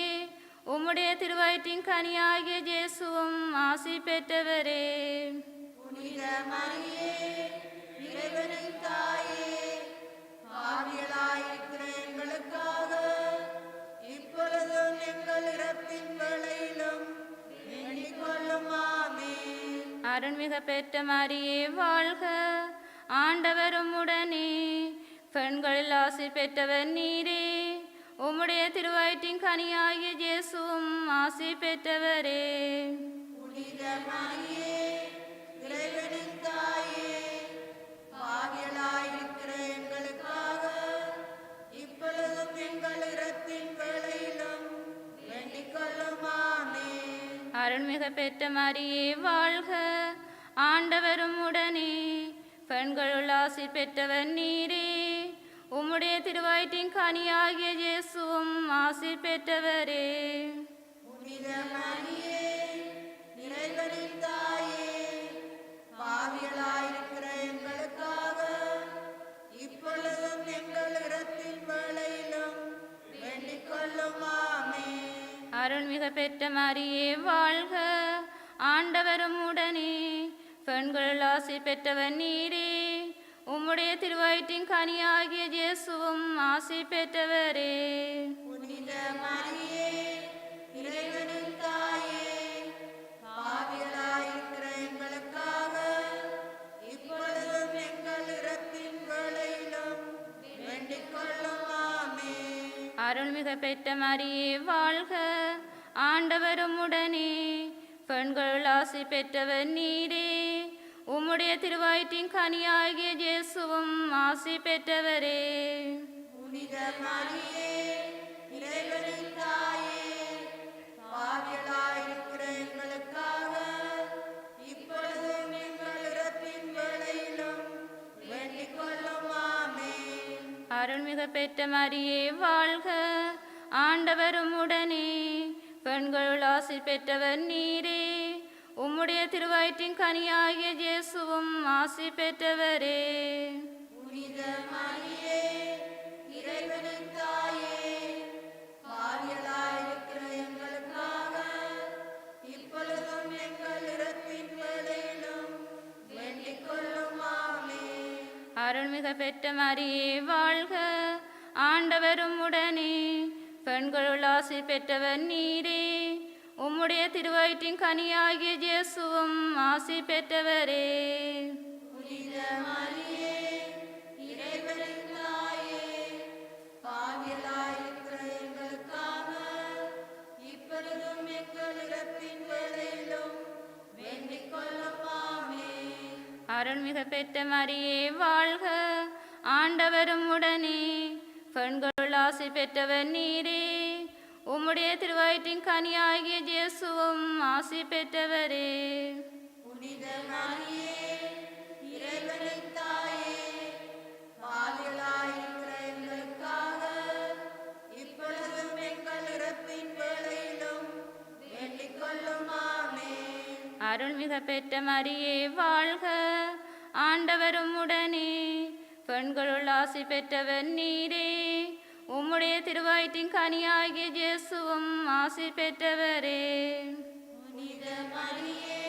Speaker 5: உம்முடைய திருவயிற்றின் கனியாகிய இயேசுவும் ஆசி பெற்றவரே.
Speaker 6: புனித மரியே, இறைவனின் தாயே, பாவிகளாயிருக்கிற எங்களுக்காக இப்பொழுதும் எங்கள் இறப்பின் வேளையிலும் வேண்டிக் கொள்ளும். ஆமென்.
Speaker 5: அருள்மிகு பெற்ற மரியே வாழ்க, ஆண்டவரும் உடனே, பெண்களில் ஆசி பெற்றவர் நீரே, உம்முடைய திருவயிற்றின் கனியாகிய இயேசுவும் ஆசி பெற்றவரே.
Speaker 6: புனித மரியே இறைவனின் தாயே பாவிகளாயிருக்கிற எங்களுக்காக இப்பொழுதும் எங்கள் இறப்பின் வேளையிலும் வேண்டிக் கொள்ளும் ஆமென்.
Speaker 5: அருள்மிகு பெற்ற மரியே வாழ்க, ஆண்டவரும் உடனே, பெண்களுள் ஆசி பெற்றவர் நீரே, உம்முடைய திருவயிற்றின் கனியாகிய இயேசுவும் ஆசி பெற்றவரே.
Speaker 6: புனித மரியே இறைவனின் தாயே பாவிகளாயிருக்கிற எங்களுக்காக இப்பொழுதும் எங்கள் இறப்பின் வேளையிலும் வேண்டிக் கொள்ளும் ஆமென்.
Speaker 5: அருள்மிகு பெற்ற மரியே வாழ்க, ஆண்டவரும் உடனே, பெண்களுள் ஆசி பெற்றவர் நீரே, உம்முடைய திருவயிற்றின் கனியாகிய இயேசுவும் ஆசி பெற்றவரே.
Speaker 6: புனித மரியே இறைவனின் தாயே பாவிகளாயிருக்கிற எங்களுக்காக இப்பொழுதும் எங்கள் இறப்பின் வேளையிலும் வேண்டிக் கொள்ளும் ஆமென்.
Speaker 5: அருள்மிகு பெற்ற மரியே வாழ்க, ஆண்டவரும் உடனே, பெண்களுள் ஆசி பெற்றவர் நீரே, உம்முடைய திருவயிற்றின் கனியாகிய இயேசுவும் ஆசி பெற்றவரே.
Speaker 6: புனித மரியே இறைவனின் தாயே பாவிகளாயிருக்கிற எங்களுக்காக இப்பொழுதும் எங்கள் இறப்பின் வேளையிலும் வேண்டிக் கொள்ளும் ஆமென்.
Speaker 5: அருள்மிகு பெற்ற மரியே வாழ்க, ஆண்டவரும் உடனே, பெண்களுள் ஆசி பெற்றவர் நீரே, உம்முடைய திருவயிற்றின் கனியாகிய இயேசுவும் ஆசி பெற்றவரே.
Speaker 6: புனித மரியே இறைவனின் தாயே பாவிகளாயிருக்கிற எங்களுக்காக இப்பொழுதும் எங்கள் இறப்பின் வேளையிலும் வேண்டிக் கொள்ளும் ஆமென்.
Speaker 5: அருள்மிகு பெற்ற மரியே வாழ்க, ஆண்டவரும் உடனே, பெண்களுள் ஆசி பெற்றவர் நீரே, உம்முடைய திருவயிற்றின் கனியாகிய இயேசுவும் ஆசி பெற்றவரே.
Speaker 6: புனித மரியே இறைவனின் தாயே பாவிகளாயிருக்கிற எங்களுக்காக இப்பொழுதும் எங்கள் இறப்பின் வேளையிலும் வேண்டிக் கொள்ளும் ஆமென்.
Speaker 5: அருள்மிகு பெற்ற மரியே வாழ்க, ஆண்டவரும் உடனே, பெண்களுள் ஆசி பெற்றவர் நீரே, உம்முடைய திருவயிற்றின் கனியாகிய இயேசுவும் ஆசி பெற்றவரே.
Speaker 6: புனித மரியே இறைவனின் தாயே பாவிகளாயிருக்கிற எங்களுக்காக இப்பொழுதும் எங்கள் இறப்பின் வேளையிலும் வேண்டிக் கொள்ளும் ஆமென்.
Speaker 5: அருள்மிகு பெற்ற மரியே வாழ்க, ஆண்டவரும் உடனே, பெண்களுள் ஆசி பெற்றவர் நீரே, உம்முடைய திருவயிற்றின் கனியாகிய இயேசுவும் ஆசி பெற்றவரே.
Speaker 6: புனித மரியே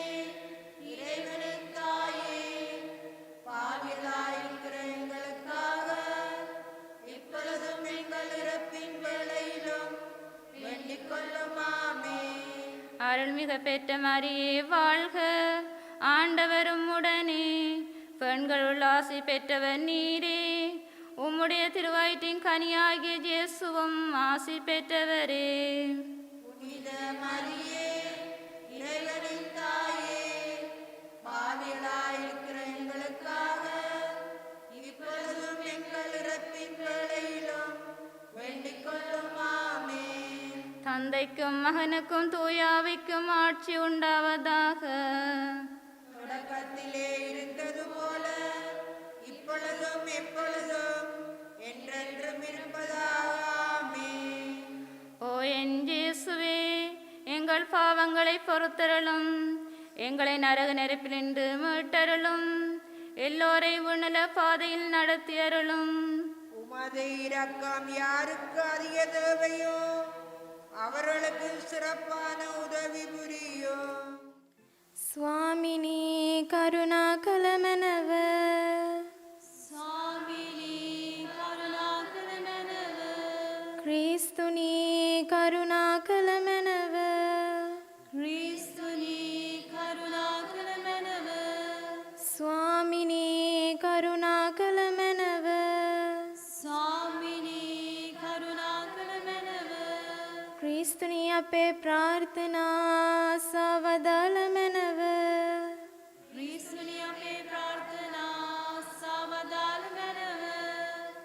Speaker 6: இறைவனின் தாயே பாவிகளாயிருக்கிற எங்களுக்காக இப்பொழுதும் எங்கள் இறப்பின் வேளையிலும் வேண்டிக் கொள்ளும் ஆமென்.
Speaker 5: அருள்மிகு பெற்ற மரியே வாழ்க, ஆண்டவரும் உடனே, பெண்களுள் ஆசி பெற்றவர் நீரே, உம்முடைய திருவயிற்றின் கனியாகிய இயேசுவும் ஆசி பெற்றவரே.
Speaker 6: புனித மரியே இறைவனின் தாயே பாவிகளாயிருக்கிற எங்களுக்காக இப்பொழுதும் எங்கள் இறப்பின் வேளையிலும் வேண்டிக் கொள்ளும் ஆமென்.
Speaker 5: தந்தைக்கும் மகனுக்கும் தூயாவிக்கும் ஆட்சி உண்டாவதாக.
Speaker 6: தொடக்கத்திலே இருந்தது போல இப்பொழுதும் எப்பொழுதும் என்றென்றும் இருப்பதாக ஆமென்.
Speaker 5: ஓ என் இயேசுவே, எங்கள் பாவங்களை பொறுத்தருளும், எங்களை நரக நெருப்பினின்று மீட்டருளும், எல்லோரை உன்னல பாதையில் நடத்தியருளும்.
Speaker 6: உமது இரக்கம் யாருக்கு அதிக தேவையோ அவர்களுக்கு சிறப்பான உதவி புரியும்.
Speaker 3: ස්වාමිනී කරුණා කළ මැනව
Speaker 4: ස්වාමිනී කරුණාකර මැනව.
Speaker 3: ක්‍රිස්තුනී කරුණා කළ මැනව
Speaker 4: ක්‍රිස්තුනී කරුණාකර මැනව.
Speaker 3: ස්වාමිනී කරුණා කළ මැනව
Speaker 4: ස්වාමිනී කරුණාකර මැනව.
Speaker 3: ක්‍රිස්තුනී අපේ ප්‍රාර්ථනා සවදාළ මැනව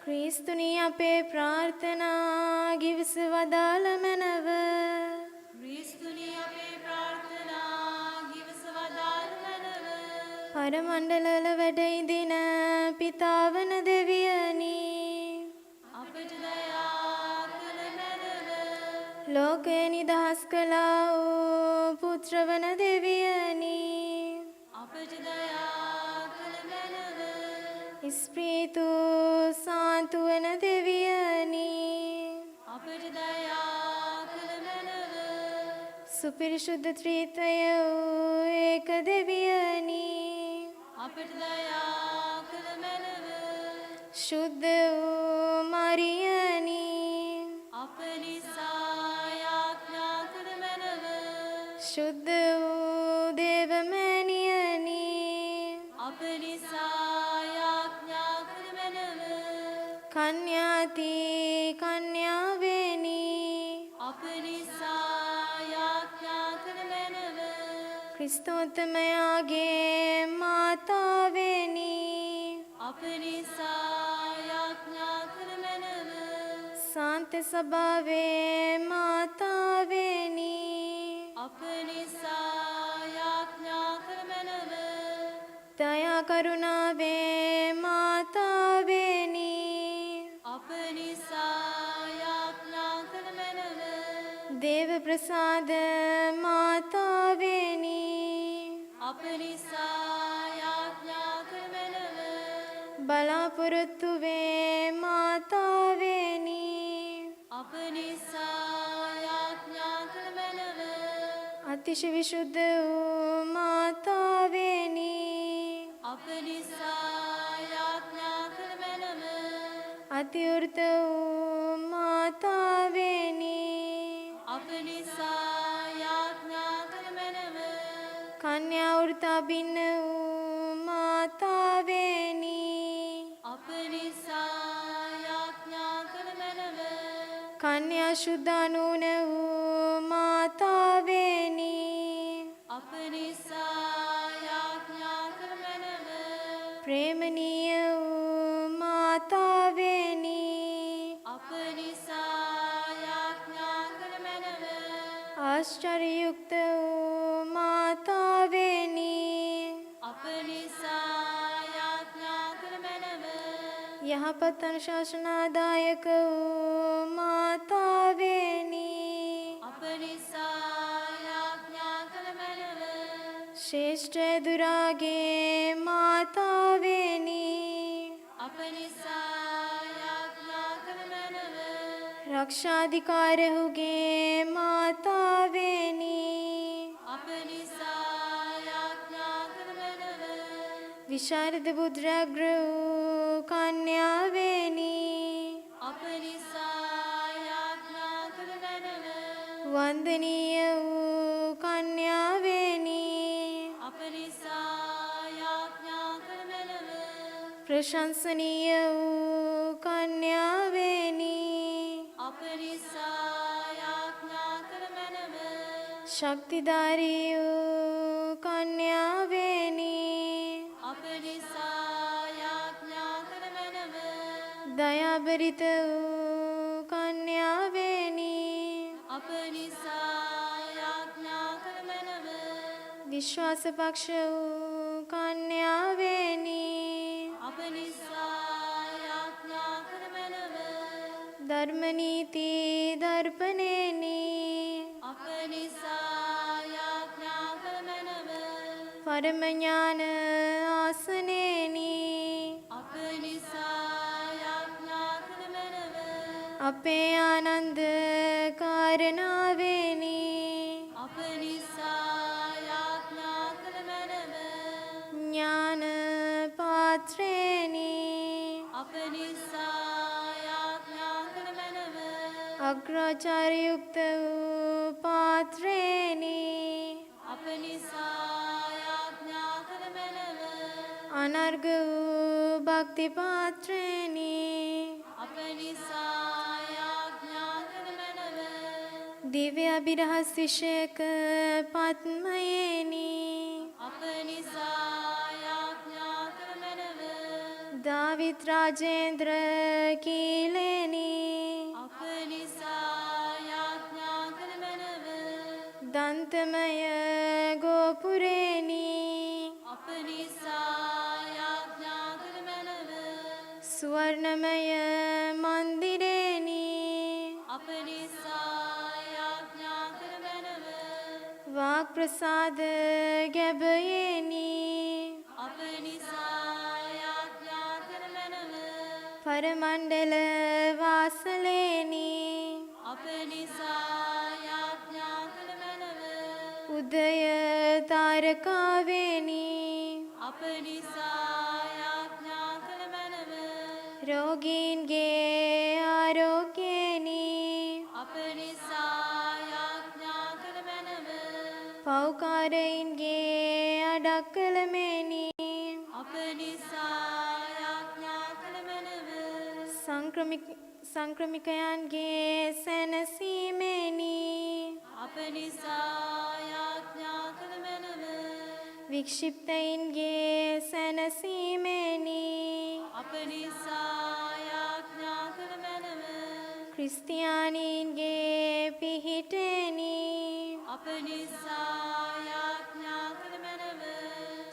Speaker 3: ක්‍රිස්තුනි අපේ ප්‍රාර්ථනා ගිවිසවදාළ මැනව.
Speaker 4: ක්‍රිස්තුනි අපේ ප්‍රාර්ථනා ගිවිසවදාළ මැනව.
Speaker 3: පරමණ්ඩලවල වැඩ ඉඳින පිතාවන දෙවියනි
Speaker 4: අපට දයා කළ මැනව.
Speaker 3: ලෝකය නිදහස් කළා වූ පුත්‍රවන දෙවියනි
Speaker 4: අපට දයා කළ මැනව.
Speaker 3: ස්ප්‍රීතු සාන්තු වන දෙවියනි
Speaker 4: අපට දයා කළ මැනව.
Speaker 3: සුපිරිශුද්ධ ත්‍රිත්වය වූ ඒක දෙවියනි
Speaker 4: අපට දයා කළ මැනව.
Speaker 3: ශුද්ධ වූ මරියනි
Speaker 4: අප නිසා යාඥා කළ මැනව.
Speaker 3: ශුද්ධ වූ දේවමෑණියනි
Speaker 4: අප නිසා යාඥා කළ මැනව.
Speaker 3: කන්‍යාති කන්‍යාවෙනි
Speaker 4: අප නිසා යාඥා කළ මැනව.
Speaker 3: ක්‍රිස්තෝත්තමයාගේ මාතාවෙනි
Speaker 4: අප නිසා යාඥා කළ මැනව.
Speaker 3: සාන්ත සභාවේ මාතාවෙනි
Speaker 4: අප නිසා යාඥා කළ මැනව.
Speaker 3: දයා කරුණාවේ මාතාවෙනි
Speaker 4: අප නිසා යාඥා කළ මැනව.
Speaker 3: දේව ප්‍රසාද මාතාවෙනි
Speaker 4: අප නිසා යාඥා කළ මැනව.
Speaker 3: බලාපොරොත්තු වේ මාතාවෙනි
Speaker 4: අප නිසා යාඥා කළ මැනව.
Speaker 3: අතිශය විශුද්ධ වූ මාතාවෙනි
Speaker 4: අප නිසා යාඥා කළ මැනව.
Speaker 3: අතිවෘත වූ මාතාවෙනි
Speaker 4: අප නිසා යාඥා කළ මැනව.
Speaker 3: කන්‍යා වෘතා බින්න වූ මාතාවෙනි
Speaker 4: අප නිසා යාඥා කළ මැනව.
Speaker 3: කන්‍යා ශුද්ධානූන වූ මාතාවෙනි
Speaker 4: අප නිසා යාඥා කළ මැනව.
Speaker 3: ප්‍රේමනීය වූ මාතාවෙනි
Speaker 4: අප නිසා යාඥා කළ මැනව.
Speaker 3: ආශ්චර්යයුක්ත වූ මාතාවෙනි
Speaker 4: අප නිසා යාඥා කළ මැනව.
Speaker 3: යහපත් අනුශාසනාදායක වූ මාතාවෙනි
Speaker 4: අප නිසා යාඥා කළ මැනව.
Speaker 3: ශ්‍රේෂ්ඨ දුරාගේ මාතාවෙනි
Speaker 4: අප නිසා යාඥා කළ මැනව.
Speaker 3: රක්ෂාධිකාරහුගේ මාතාවෙනි
Speaker 4: අප නිසා යාඥා කළ මැනව.
Speaker 3: විශාරද බුද්ධග්‍ර වූ කන්‍යාවෙනි
Speaker 4: අප නිසා යාඥා කළ මැනව.
Speaker 3: වන්දනීය වූ කන්‍යාවෙනි
Speaker 4: අප නිසා යාඥා කළ මැනව.
Speaker 3: ප්‍රශංසනීය වූ කන්‍යාවෙනි
Speaker 4: අප නිසා යාඥා කළ මැනව.
Speaker 3: ශක්තිධාරී වූ කන්‍යාවෙනි
Speaker 4: අප නිසා යාඥා කළ මැනව.
Speaker 3: දයාබරිත වූ කන්‍යාවෙනි
Speaker 4: අප නිසා යාඥා කළ මැනව.
Speaker 3: විශ්වාසපක්ෂ වූ කන්‍යාවෙනි
Speaker 4: අප නිසා යාඥා කළ මැනව.
Speaker 3: ධර්මනීති දර්පණේනි
Speaker 4: අප නිසා යාඥා කළ මැනව.
Speaker 3: පරම ඥාන ආසනේනි
Speaker 4: අප නිසා යාඥා කළ මැනව.
Speaker 3: අපේ ආනන්ද කාරණාවෙනි
Speaker 4: අප නිසා යාඥා කළ මැනව.
Speaker 3: ඥාන පාත්‍රේනි
Speaker 4: අප නිසා යාඥා කළ මැනව.
Speaker 3: අග්‍රාචාරයුක්ත වූ පාත්‍රේනි
Speaker 4: අප නිසා යාඥා කළ මැනව.
Speaker 3: අනර්ග වූ භක්ති පාත්‍රේනි
Speaker 4: අප නිසා යාඥා කළ මැනව.
Speaker 3: දිව්‍ය අභිරහස් විශේෂක පත්මයේනි
Speaker 4: අප නිසා යාඥා කළ මැනව.
Speaker 3: දාවි දාවිත් රාජේන්ද්‍ර කීලේනි
Speaker 4: අප නිසා යාඥා කළ මැනව.
Speaker 3: දන්තමය ගෝපුරේනි
Speaker 4: අප නිසා යාඥා කළ මැනව.
Speaker 3: ස්වර්ණමය මන්දිරේනි
Speaker 4: අප නිසා යාඥා කළ මැනව.
Speaker 3: වාක් ප්‍රසාද ගැබයේනි
Speaker 4: අප නිසා යාඥා කළ මැනව.
Speaker 3: පරමණ්ඩල වාසලේනි
Speaker 4: අප නිසා යාඥා කළ මැනව.
Speaker 3: උදය තාරකාවේනි
Speaker 4: අප නිසා යාඥා කළ මැනව.
Speaker 3: රෝගීන්ගේ ආරෝග්‍යේනි
Speaker 4: අප නිසා යාඥා කළ මැනව.
Speaker 3: පෞකාරයින්ගේ අඩක්කලමේනි
Speaker 4: අප නිසා යාඥා කළ මැනව.
Speaker 3: සංක්‍රමිකයන්ගේ සැනසීමේනි
Speaker 4: අප නිසා යාඥා කළ මැනව.
Speaker 3: වික්ෂිප්තයින්ගේ සැනසීමේනි
Speaker 4: අප නිසා යාඥා කළ මැනව.
Speaker 3: ක්‍රිස්තියානීන්ගේ පිහිටේනි
Speaker 4: අප නිසා යාඥා කළ මැනව.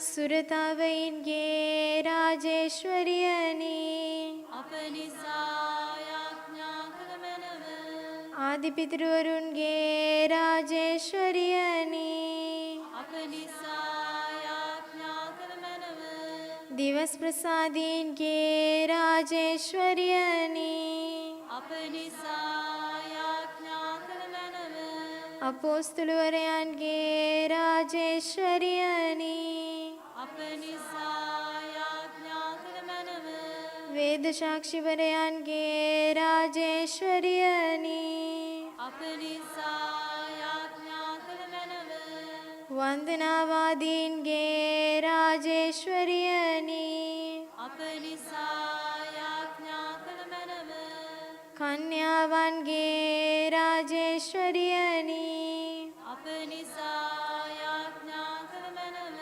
Speaker 3: සුරතාවයින්ගේ රාජේශ්වරියනි
Speaker 4: අප නිසා යාඥා කළ මැනව.
Speaker 3: ආදිපිතෘවරුන්ගේ රාජේශ්වරියනි
Speaker 4: අප නිසා යාඥා කළ මැනව.
Speaker 3: දිවස් ප්‍රසාදීන්ගේ රාජේශ්වරියනි
Speaker 4: අප නිසා යාඥා කළ මැනව.
Speaker 3: අපෝස්තුලවරයන්ගේ රාජේශ්වරියනි
Speaker 4: අප නිසා යාඥා කළ මැනව.
Speaker 3: වේද සාක්ෂිවරයන්ගේ රාජේශ්වරියනි
Speaker 4: අප නිසා යාඥා කළ මැනව.
Speaker 3: වන්දනාවාදීන්ගේ රාජේශ්වරියනි
Speaker 4: අප නිසා යාඥා කළ මැනව.
Speaker 3: කන්‍යාවන්ගේ රාජේශ්වරියනි
Speaker 4: අප නිසා යාඥා කළ මැනව.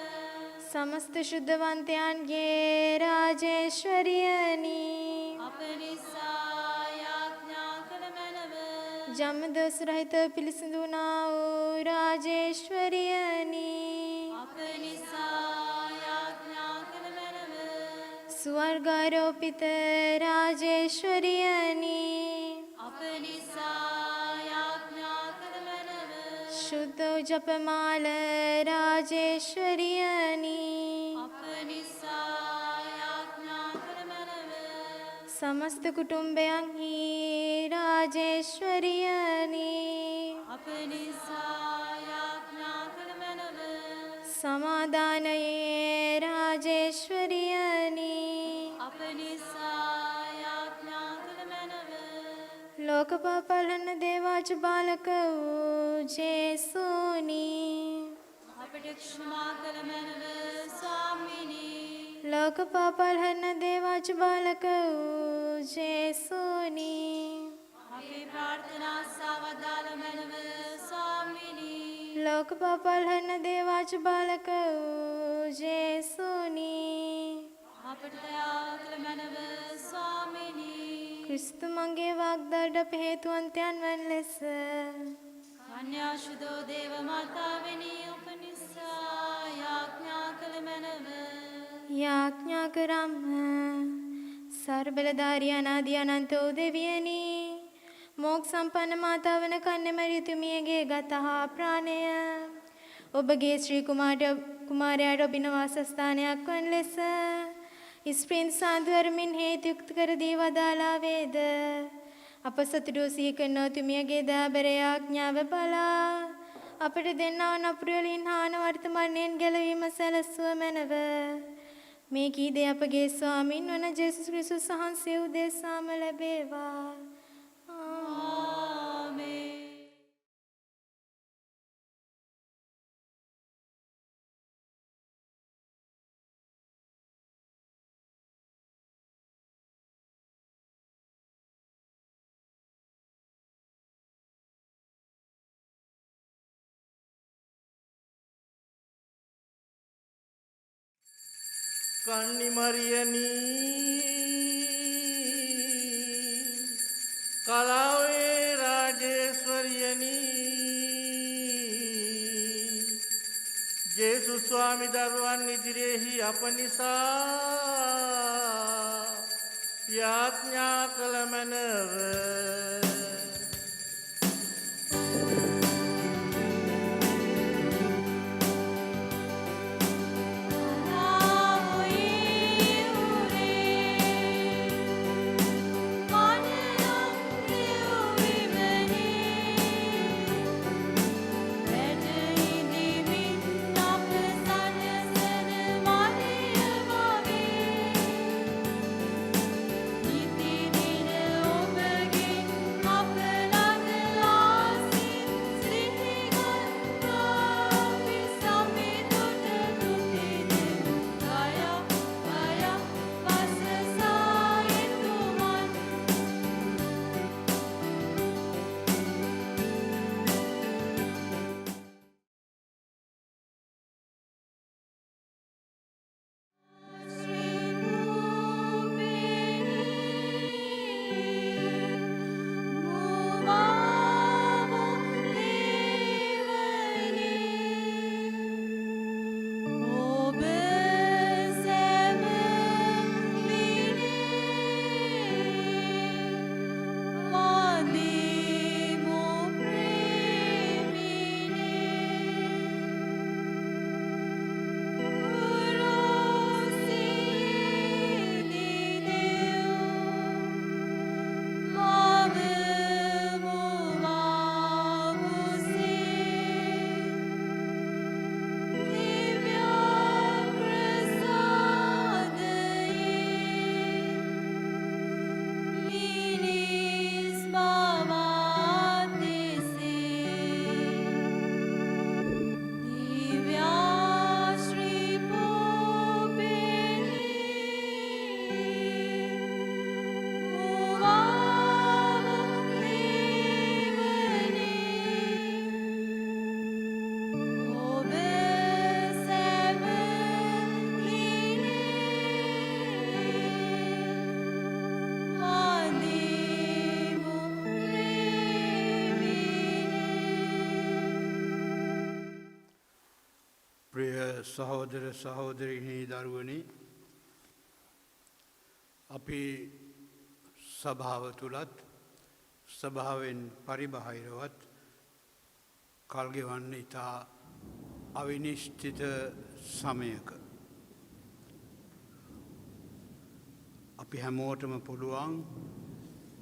Speaker 3: සමස්ත ශුද්ධවන්තයන්ගේ රාජේශ්වරියනි
Speaker 4: අප නිසා යාඥා කළ මැනව.
Speaker 3: ජමදොස් රහිත පිළිසිඳුනා වූ රාජේශ්වරියනි
Speaker 4: අප නිසා යාඥා කළ මැනව.
Speaker 3: ස්වර්ගාරෝපිත රාජේශ්වරියනි
Speaker 4: අප නිසා යාඥා කළ මැනව.
Speaker 3: ශුද්ධ ජපමාල රාජේශ්වරියනි
Speaker 4: අප නිසා යාඥා කළ මැනව.
Speaker 3: සමස්ත කුටුම්බයන්හි රාජේශ්වරියනි
Speaker 4: අප නිසා යාඥා කළ මැනව.
Speaker 3: සමාදානයේ රාජේශ්වරියනි
Speaker 4: අප නිසා යාඥා කළ මැනව.
Speaker 3: ලෝකපාපලන දේවාච බාලක වූ ජේසුනි
Speaker 4: අපට ක්ෂමා කළ මැනව ස්වාමිනී.
Speaker 3: ලෝකපාපලන දේවාච බාලක වූ ජේසුනි
Speaker 4: අපේ ප්‍රාර්ථනා සවදාළ මැනව ස්වාමිනී.
Speaker 3: ලෝකපාපලන දේවාච බාලක වූ ජේසුනි
Speaker 4: අපට දයා කළ මැනව ස්වාමිනී.
Speaker 3: ක්‍රිස්තු මගේ වාග්දාට අප හේතුවන්තයන් වන ලෙස
Speaker 4: කන්‍යා ශුද්ධෝ දේව මාතාවෙනි ඔබ නිසා යාඥා කළ මැනව.
Speaker 3: යාඥා කරම්ම සර්බලධාරී අනාදී අනන්ත වූ දෙවියනි මෝක් සම්පන්න මාතාවන කන්‍යමරියතුමියගේ ගත හා ප්‍රාණය ඔබගේ ශ්‍රී කුමාරයාට ඔබින වාසස්ථානයක් වන ලෙස ඉස්ප්‍රීන් සාදුවරමින් හේතුයුක්ත කර දී වදාලා වේද අප සතුටු සිහි කරන තුමියගේ දාබර යාඥාව බලා අපට දෙන්නා නපුරු වලින් හාන වර්තමානයෙන් ගැලවීම සැලසුව මැනව මේ කීදේ අපගේ ස්වාමින් වන ජේසුස් ක්‍රිස්තුස් වහන්සේ උදෙසාම ලැබේවා.
Speaker 4: ආමේන්.
Speaker 2: කන්නිමරියනි කලාවේ රාජේශ්වරියනි ජේසුස් ස්වාමි දරුවන් ඉදිරියෙහි අප නිසා යාඥා කළ මැනව සහෝදර සහෝදරිනි දරුවනි අපි සභාව තුලත් සභාවෙන් පරිබාහිරවත් කල් ගෙවන්න ඉතා අවිනිශ්චිත සමයක අපි හැමෝටම පුළුවන්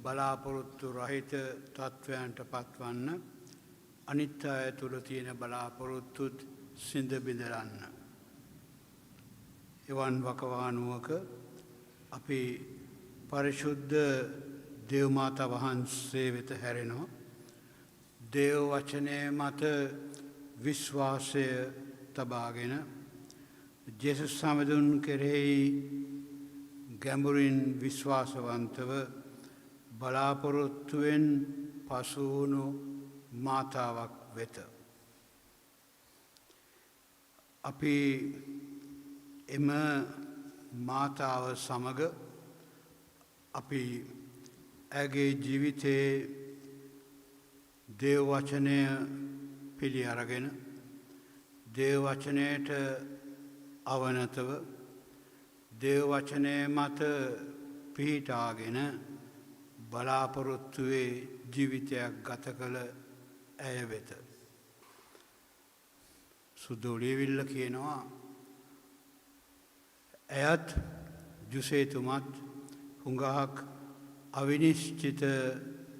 Speaker 2: බලාපොරොත්තු රහිත තත්වයන්ට පත්වන්න අනිත් අය තුල තියෙන බලාපොරොත්තුත් සිඳ බිඳරන්න. එවන් වකවානුවක අපි පරිශුද්ධ දේව මාතා වහන්සේ වෙත හැරෙනවා. දේව වචනය මත විශ්වාසය තබාගෙන ජේසුස් සමදුන් කෙරෙහි ගැඹුරින් විශ්වාසවන්තව බලාපොරොත්තුවෙන් පසු වුණු මාතාවක් වෙත අපි එම මාතාව සමග අපි ඇගේ ජීවිතයේ දේව වචනය පිළි අරගෙන දේව වචනයට අවනතව දේව වචනය මත පිහිටාගෙන බලාපොරොත්තුවේ ජීවිතයක් ගත කළ ඇය වෙත සුදෝලියවිල්ල කියනවා ඇයත් ජුසේතුමත් හුඟක් අවිනිශ්චිත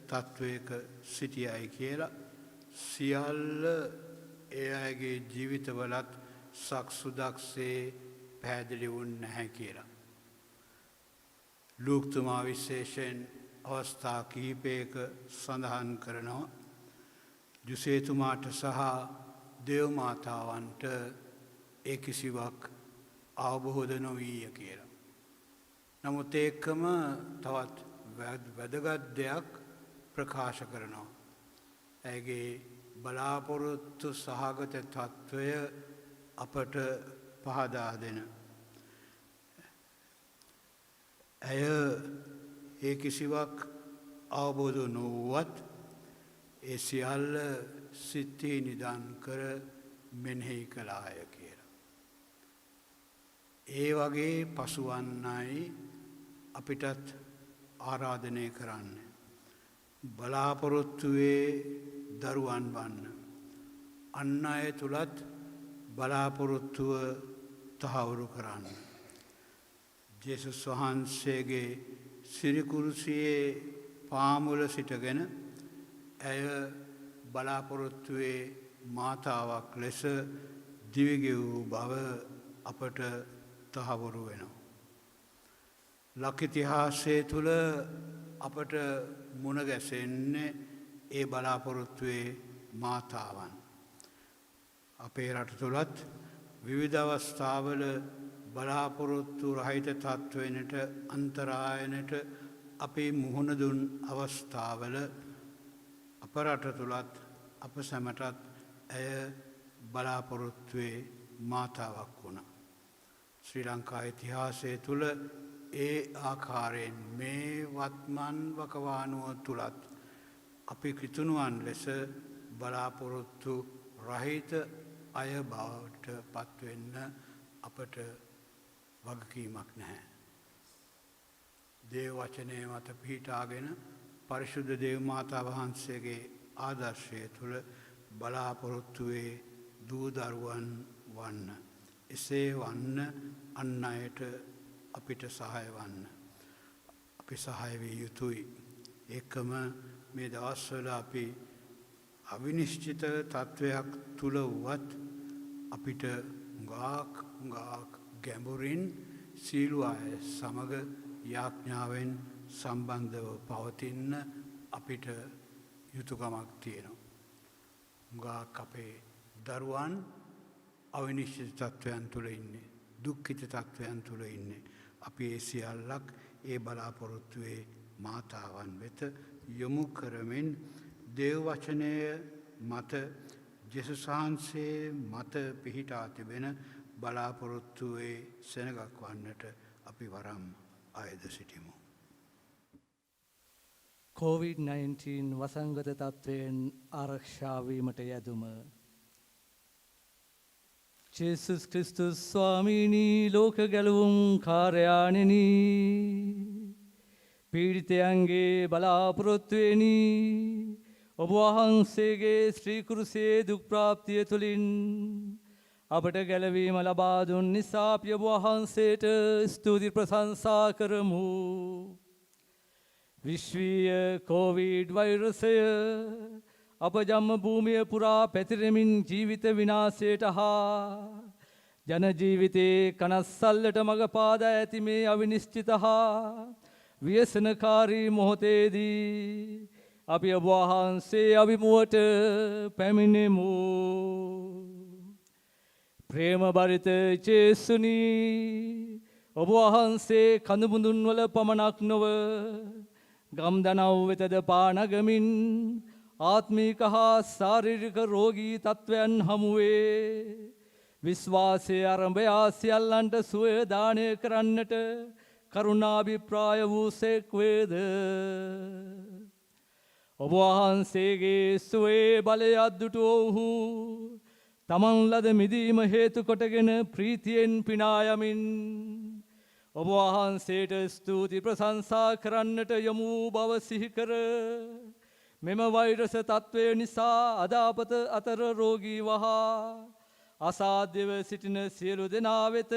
Speaker 2: තත්ත්වයක සිටියයි කියලා සියල්ල ඒ අයගේ ජීවිතවලත් සක්සුදක්සේ පැහැදිලි වුණ නැහැ කියලා. ලූක්තුමා විශේෂයෙන් අවස්ථා කිහිපයක සඳහන් කරනවා ජුසේතුමාට සහ දේවමාතාවන්ට ඒ කිසිවක් අවබෝධ නොවීය කියලා. නමුත් ඒකම තවත් වැදගත් දෙයක් ප්‍රකාශ කරනවා. ඇගේ බලාපොරොත්තු සහගත තත්ත්වය අපට පහදා දෙන. ඇය ඒ කිසිවක් අවබෝධ නොවුවත් ඒ සියල්ල සිතේ නිදන් කර මෙනෙහි කළාය කියලා. ඒ වගේ පසුවන්නයි අපිටත් ආරාධනය කරන්න. බලාපොරොත්තුවේ දරුවන් වන්න. අන් අය තුළත් බලාපොරොත්තුව තහවුරු කරන්න. ජේසුස් වහන්සේගේ සිරිකුරුසියේ පාමුල සිටගෙන ඇය බලාපොරොත්තුවේ මාතාවක් ලෙස දිවිගෙවූ බව අපට තහවුරු වෙනවා. ලක්ඉතිහාසය තුළ අපට මුණගැසෙන්නේ ඒ බලාපොරොත්තුවේ මාතාවන්. අපේ රට තුළත් විවිධ අවස්ථාවල බලාපොරොත්තු රහිත තත්ත්වයනට අන්තරායනට අපේ මුහුණ දුන් අවස්ථාවල අප රට තුළත් අප සැමටත් ඇය බලාපොරොත්තුවේ මාතාවක් වුණා. ශ්‍රී ලංකා ඉතිහාසය තුළ ඒ ආකාරයෙන් මේ වත්මන් වකවානුව තුළත් අපි කිතුනුවන් ලෙස බලාපොරොත්තු රහිත අය බවට පත්වෙන්න අපට වගකීමක් නැහැ. දේව වචනය මත පිහිටාගෙන පරිශුද්ධ දේව මාතා වහන්සේගේ ආදර්ශය තුළ බලාපොරොත්තුවේ දූදරුවන් වන්න. එසේ වන්න අන් අයට අපිට සහාය වන්න. අපි සහාය විය යුතුයි. ඒකම මේ දවස්වල අපි අවිනිශ්චිත තත්ත්වයක් තුළ වුවත් අපිට ගාක් ගැඹුරින් සීලු අය සමග යාඥාවෙන් සම්බන්ධව පවතින්න අපිට යුතුකමක් තියෙනවා. ගාක් අපේ දරුවන් අවිනිශ්චිත තත්ත්වයන් තුළ ඉන්නේ. දුක්ඛිත තත්ත්වයන් තුළ ඉන්නේ. අපි ඒ සියල්ලක් ඒ බලාපොරොත්තුවේ මාතාවන් වෙත යොමු කරමින් දේව වචනය මත ජේසුස් වහන්සේ මත පිහිටා තිබෙන බලාපොරොත්තුවේ සෙනගක් වන්නට අපි වරම් අයද සිටිමු.
Speaker 7: COVID-19 වසංගත තත්ත්වයෙන් ආරක්ෂා වීමට යැදුම. ජේසුස් ක්‍රිස්තුස් ස්වාමීනී ලෝක ගැලවුම් කාර්යාණෙනි පීඩිතයන්ගේ බලාපොරොත්තුවෙනි ඔබ වහන්සේගේ ශ්‍රී කුරුසේ දුක් ප්‍රාප්තිය තුලින් අපට ගැලවීම ලබා දුන් නිසා අපි ඔබ වහන්සේට ස්තුති ප්‍රශංසා කරමු. විශ්වීය කොවිඩ් වෛරසය අප ජම්ම භූමිය පුරා පැතිරෙමින් ජීවිත විනාශයට හා ජන ජීවිතයේ කනස්සල්ලට මඟ පාදා ඇති මේ අවිනිශ්චිත හා ව්‍යසනකාරී මොහොතේදී අපි ඔබ වහන්සේ අභිමුවට පැමිණෙමු. ප්‍රේම බරිත ජේසුනි ඔබ වහන්සේ කඳුමුදුන් වල පමණක් නොව ගම්දනව් වෙතද පානගමින් ආත්මික හා ශාරීරික රෝගී තත්ත්වයන් හමුවේ විශ්වාසයේ අරඹයා සියල්ලන්ට සුවය දානය කරන්නට කරුණාභිප්‍රාය වූ සේක්වේද. ඔබ වහන්සේගේ සුවේ බලය අද්දුටු ඔව්හු තමන් ලද මිදීම හේතු කොටගෙන ප්‍රීතියෙන් පිනා යමින් ඔබ වහන්සේට ස්තුති ප්‍රශංසා කරන්නට යොමු බව සිහි කර මෙම වෛරස තත්ත්වය නිසා අද අපත අතර රෝගී වහා අසාධ්‍යව සිටින සියලු දෙනා වෙත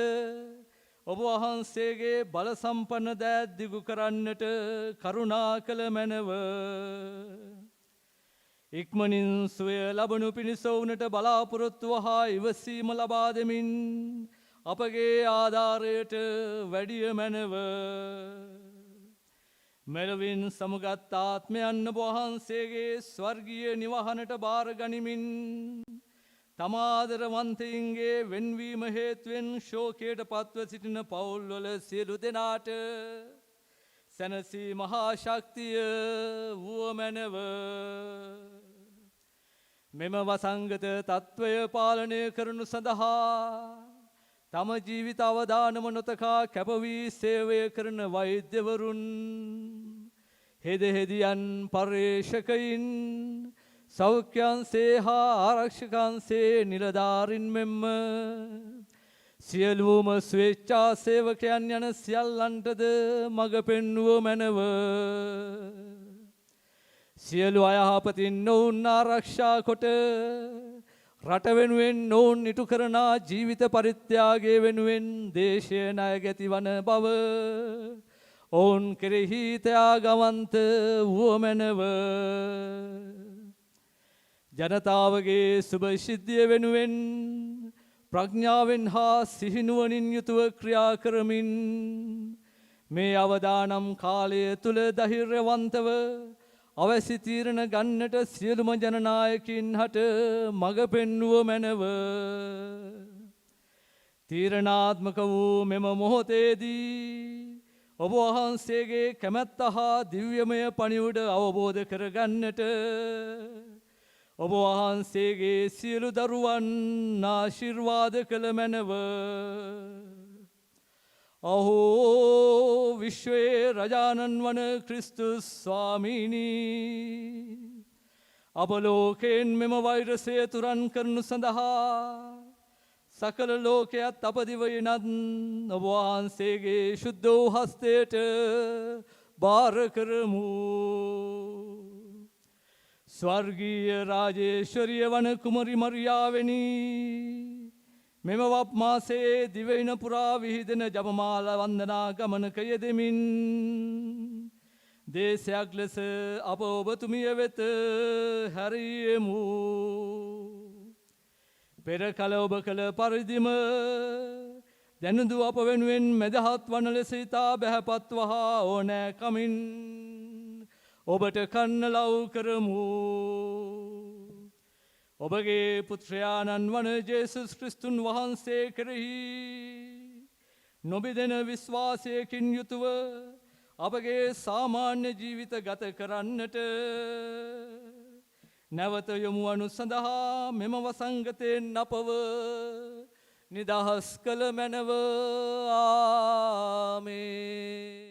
Speaker 7: ඔබ වහන්සේගේ බල සම්පන්න දෑත් දිගු කරන්නට කරුණා කළ මැනව. ඉක්මනින් සුවය ලබනු පිණිස වුනට බලාපොරොත්තුව හා ඉවසීම ලබා දෙමින් අපගේ ආධාරයට වැඩිය මැනව. මෙලොවින් සමුගත් ආත්මයන් ඔබ වහන්සේගේ ස්වර්ගීය නිවහනට බාර ගනිමින් තමාදරවන්තයින්ගේ වෙන්වීම හේතුවෙන් ශෝකයට පත්ව සිටින පවුල්වල සියලු දෙනාට සැනසී මහා ශක්තිය වුව මැනව. මෙම වසංගත තත්ත්වය පාලනය කරනු සඳහා තම ජීවිත අවදානම නොතකා කැපවී සේවය කරන වෛද්‍යවරුන් හෙදහෙදියන් පර්යේෂකයින් සෞඛ්‍යන්සේ හා ආරක්ෂකන්සේ නිලධාරින් මෙන්ම සියලුම ස්වේච්ඡා සේවකයන් යන සියල්ලන්ටද මඟ පෙන්වුව මැනව. සියලු අයහපතින් නොවුන් ආරක්ෂා කොට රට වෙනුවෙන් නොවුන් ඉටු කරන ජීවිත පරිත්‍යාගය වෙනුවෙන් දේශය ණය ගැති වන බව ඔවුන් කෙරෙහි ත්‍යාගවන්ත වූ මැනව. ජනතාවගේ සුභ සිද්ධිය වෙනුවෙන් ප්‍රඥාවෙන් හා සිහිනුවණින් යුතුව ක්‍රියා කරමින් මේ අවදානම් කාලය තුල ධෛර්යවන්තව අවශ්‍ය තීරණ ගන්නට සියලුම ජනනායකින් හට මඟ පෙන්වුව මැනව. තීරණාත්මක වූ මෙම මොහොතේදී ඔබ වහන්සේගේ කැමැත්ත හා දිව්‍යමය පණිවුඩ අවබෝධ කරගන්නට ඔබ වහන්සේගේ සියලු දරුවන් ආශිර්වාද කළ මැනව. අහෝ විශ්වයේ රජාණන් වන ක්‍රිස්තුස් ස්වාමීනී, අප ලෝකයෙන් මෙම වෛරසය තුරන් කරනු සඳහා සකල ලෝකයත් අපදිවයිනත් ඔබ වහන්සේගේ ශුද්ධ වූ හස්තයට භාර කරමු. ස්වර්ගීය රාජේශ්වරිය වන කුමරි මරියාවෙනි, මෙම වප් මාසයේ දිවයින පුරා විහිදෙන ජපමාල වන්දනා ගමනක යෙදෙමින් දේශයක් ලෙස අප ඔබතුමිය වෙත හැරියෙමු. පෙර කල ඔබ කළ පරිදිම දැනුදු අප වෙනුවෙන් මැදහත් වන ලෙස ඉතා බැහැපත් වහා ඕනෑ කමින් ඔබට කන්න ලව් කරමු. ඔබගේ පුත්‍රයාණන් වන ජේසුස් ක්‍රිස්තුන් වහන්සේ කෙරෙහි නොබිදෙන විශ්වාසයකින් යුතුව අපගේ සාමාන්‍ය ජීවිත ගත කරන්නට නැවත යොමු වනු සඳහා මෙම වසංගතයෙන් අපව නිදහස් කළ මැනව. ආමේන්.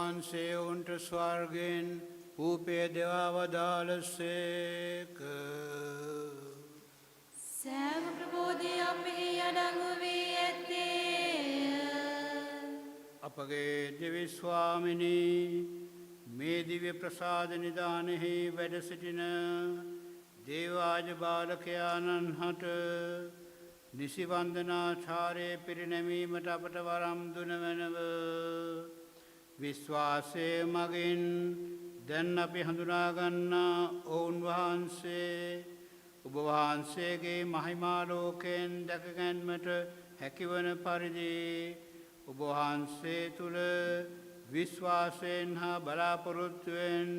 Speaker 2: වහන්සේ උන්ට ස්වර්ගෙන් ඌපේ දෙවවදාලසේක.
Speaker 4: සෑම ප්‍රබෝධය අපෙහි අඩංගු වී ඇත්තේය.
Speaker 2: අපගේ දිව්‍ය ස්වාමිනී, මේ දිව්‍ය ප්‍රසාද නිදානෙහි වැඩ සිටින දේවාජ බාලකයාණන් හට නිසි වන්දනාචාරයේ පිරිනැමීමට අපට වරම් දුන මැනව. විශ්වාසයේ මගින් දැන් අපි හඳුනාගන්නා ඔවුන් වහන්සේ ඔබ වහන්සේගේ මහිමා ලෝකයෙන් දැක ගැන්මට හැකිවන පරිදි ඔබ වහන්සේ තුල විශ්වාසයෙන් හා බලාපොරොත්තුවෙන්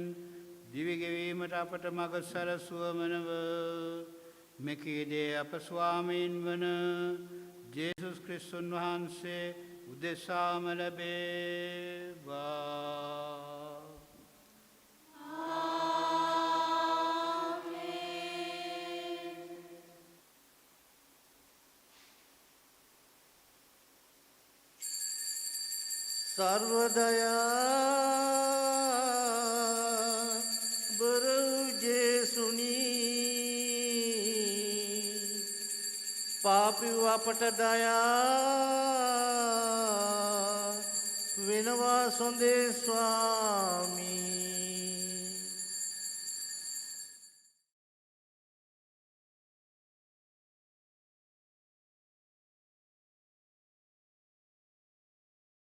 Speaker 2: දිවිගෙවීමට අපට මඟ සැලසුවමනව මෙකීදේ අප ස්වාමීන් වන ජේසුස් ක්‍රිස්තුන් වහන්සේ උදෙසාම ලැබේවා.
Speaker 8: सर्वदया बरजेसुनी पापी वापट दया विनवा सोंदे स्वामी